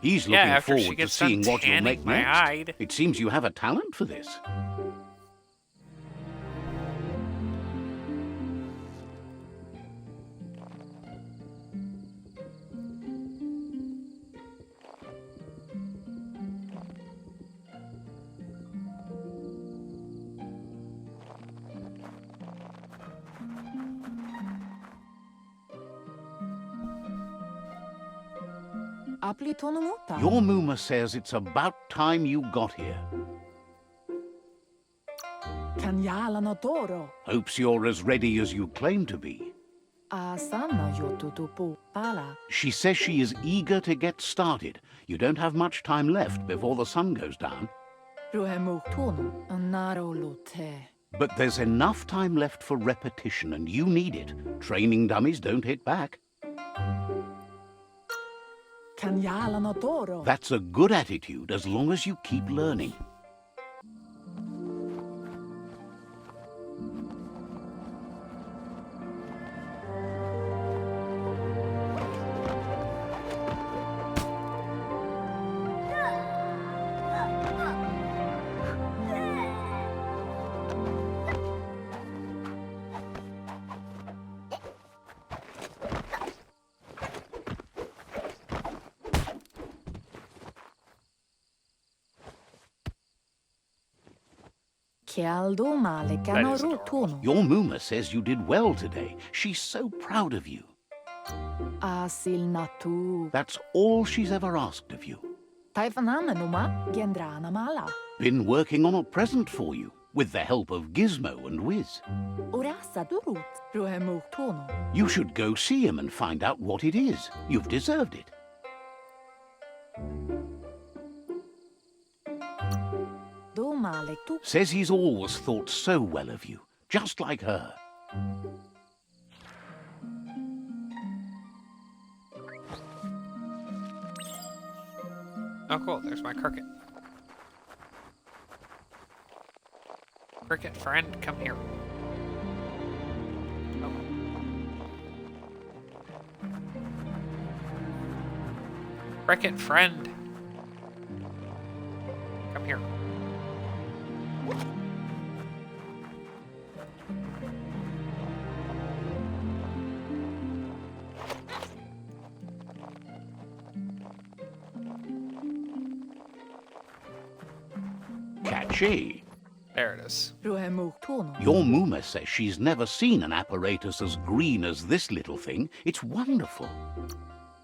He's Yeah, looking after she forward to gets done seeing what you'll tanning make my next. hide. It seems you have a talent for this. Your Muma says it's about time you got here. Hopes you're as ready as you claim to be. Asana yotutupu pala. She says she is eager to get started. You don't have much time left before the sun goes down. Ruhemuktono narolote. But there's enough time left for repetition, and you need it. Training dummies don't hit back. Kanyala doro. That's a good attitude as long as you keep learning. Kialdo male kanorutono. Your Muma says you did well today. She's so proud of you. Asil natu. That's all she's ever asked of you. Taifanamenuma gendrana mala. Been working on a present for you, with the help of Gizmo and Wiz. Urasa durut. Ruhemuktono. You should go see him and find out what it is. You've deserved it. Do male tu. Says he's always thought so well of you, just like her. Oh, cool. There's my cricket. Cricket friend, come here. Oh. Cricket friend. Come here. Catchy. There it is. Ruhemuktono. Your Muma says she's never seen an apparatus as green as this little thing. It's wonderful.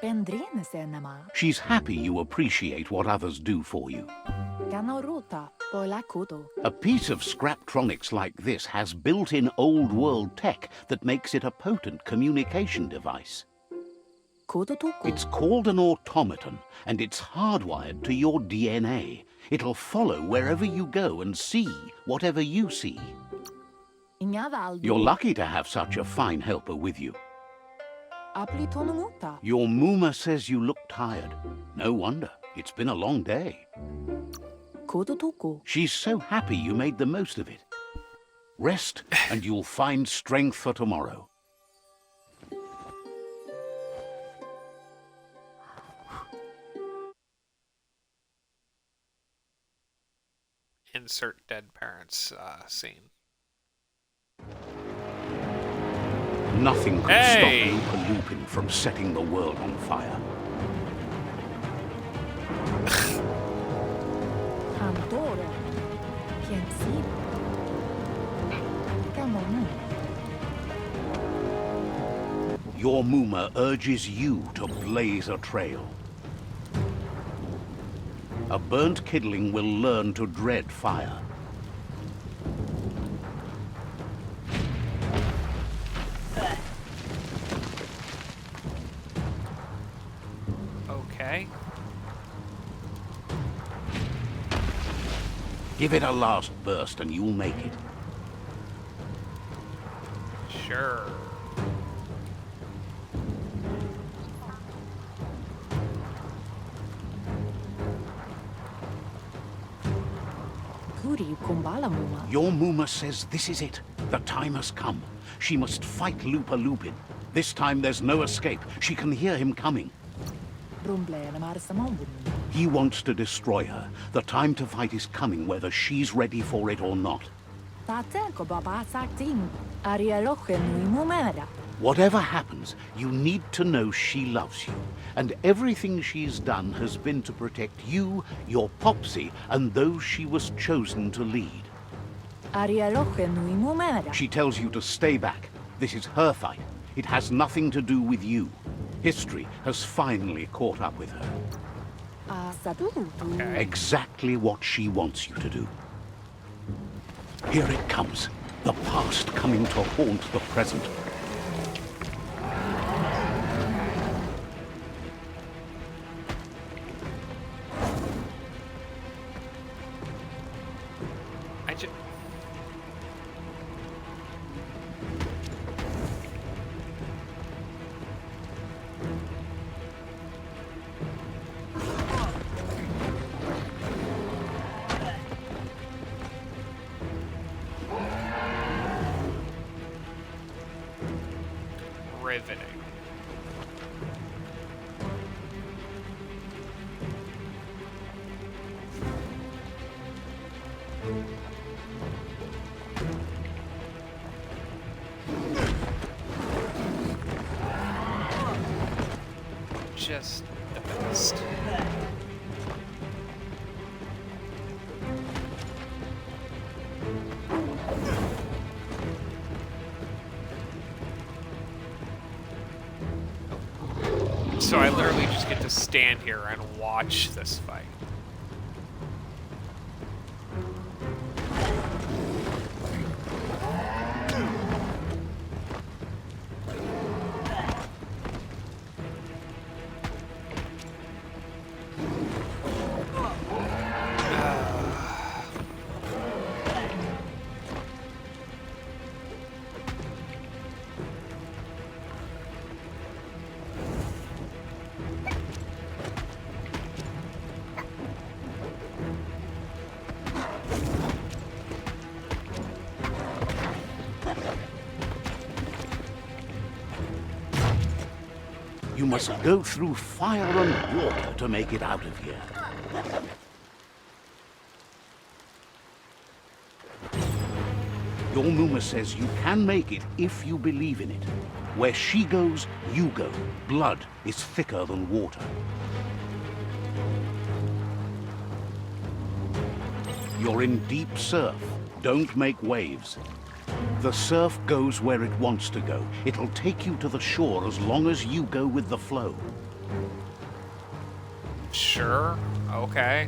Pendrine senema. She's happy you appreciate what others do for you. Kanoruta polakudo. A piece of Scraptronics like this has built-in old-world tech that makes it a potent communication device. Kudotuku. It's called an automaton, and it's hardwired to your DNA. It'll follow wherever you go and see whatever you see. Ingavaldo. You're lucky to have such a fine helper with you. Aplitonomuta. Your Muma says you look tired. No wonder. It's been a long day. Kudotuku. She's so happy you made the most of it. Rest, and you'll find strength for tomorrow. Insert dead parents scene. Nothing could Hey! stop Loopa Loopin from setting the world on fire. Andoro. Piensivo. Come on. Your Muma urges you to blaze a trail. A burnt kidling will learn to dread fire. Okay. Give it a last burst and you'll make it. Sure. Kuri kumbala muma. Your Muma says this is it. The time has come. She must fight Loopa Loopin. This time there's no escape. She can hear him coming. Rumblene marsamambun. He wants to destroy her. The time to fight is coming, whether she's ready for it or not. Tateko baba sakting. Arialoche nui mumera. Whatever happens, you need to know she loves you. And everything she's done has been to protect you, your Popsy, and those she was chosen to lead. Arialoche nui mumera. She tells you to stay back. This is her fight. It has nothing to do with you. History has finally caught up with her. Asadurutu. Okay. Exactly what she wants you to do. Here it comes. The past coming to haunt the present. riveting. Just the best. So I literally just get to stand here and watch this fight. You must go through fire and water to make it out of here. Your Muma says you can make it if you believe in it. Where she goes, you go. Blood is thicker than water. You're in deep surf. Don't make waves. The surf goes where it wants to go. It'll take you to the shore as long as you go with the flow. Sure, okay.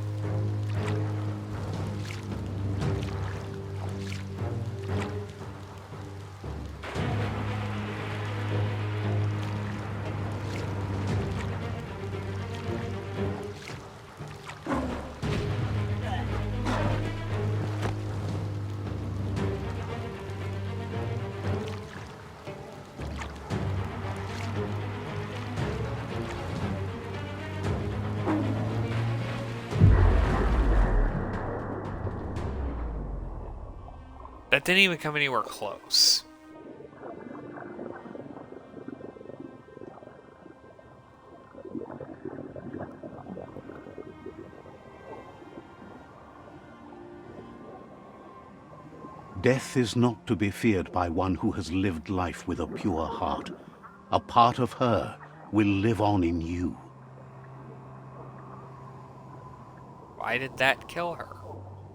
That didn't even come anywhere close. Death is not to be feared by one who has lived life with a pure heart. A part of her will live on in you. Why did that kill her?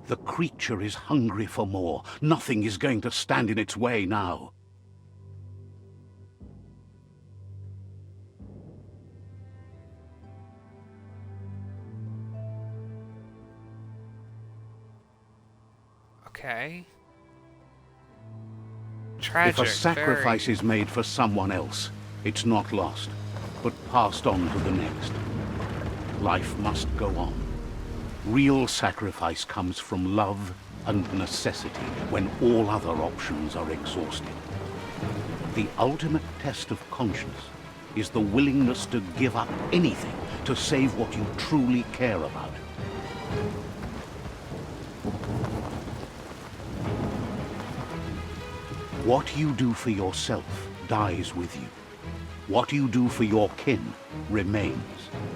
The creature is hungry for more. Nothing is going to stand in its way now. Okay. Tragic. If a sacrifice very... is made for someone else, it's not lost, but passed on to the next. Life must go on. Real sacrifice comes from love and necessity when all other options are exhausted. The ultimate test of conscience is the willingness to give up anything to save what you truly care about. What you do for yourself dies with you. What you do for your kin remains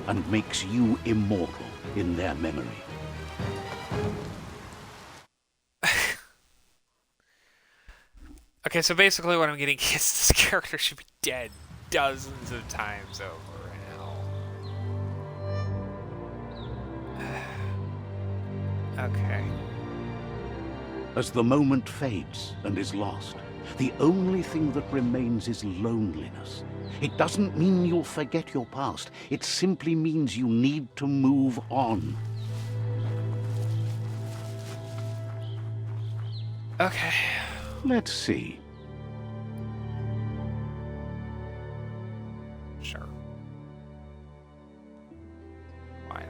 and makes you immortal in their memory. Okay, so basically what I'm getting is this character should be dead dozens of times over now. Okay. As the moment fades and is lost, the only thing that remains is loneliness. It doesn't mean you'll forget your past. It simply means you need to move on. Okay. Let's see. Sure. Why not?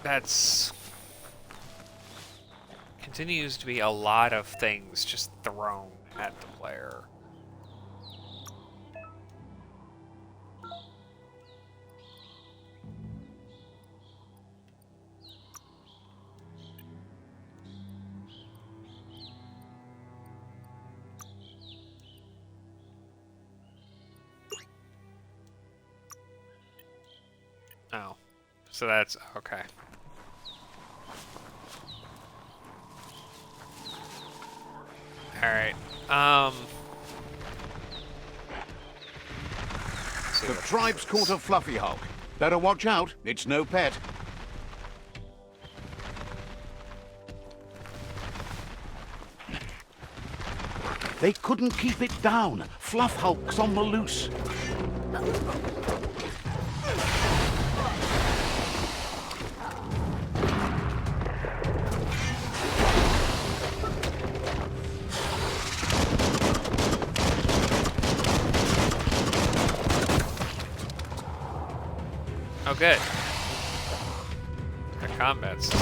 That's continues to be a lot of things just thrown at the player. Oh, so that's okay. Alright, The tribe's caught a fluffy hulk. Better watch out, it's no pet. They couldn't keep it down. Fluff hulk's on the loose. Oh, good. The combat system.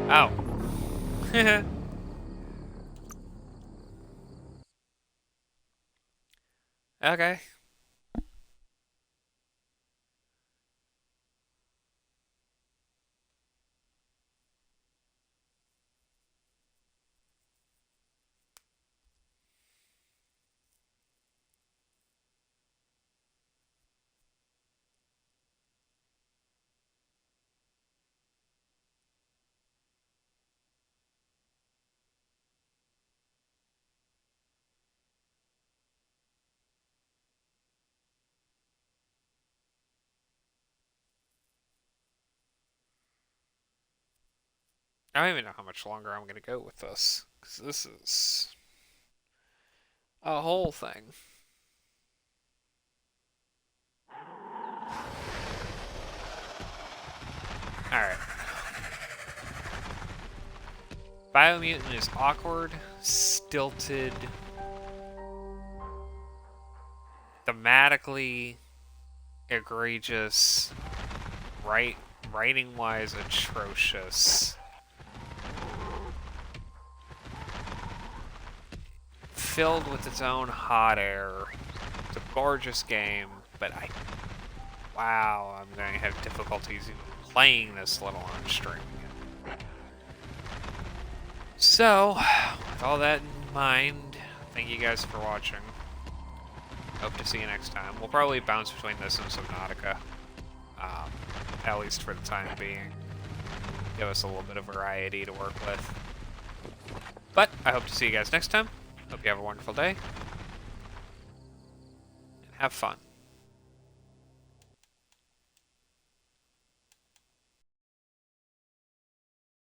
Oh. Okay. I don't even know how much longer I'm gonna go with this, because this is a whole thing. Alright. Biomutant is awkward, stilted, thematically egregious, writing-wise atrocious, filled with its own hot air. It's a gorgeous game, but wow, I'm going to have difficulties even playing this little on stream again. So, with all that in mind, thank you guys for watching. Hope to see you next time. We'll probably bounce between this and Subnautica, at least for the time being. Give us a little bit of variety to work with. But I hope to see you guys next time. Hope you have a wonderful day. And have fun.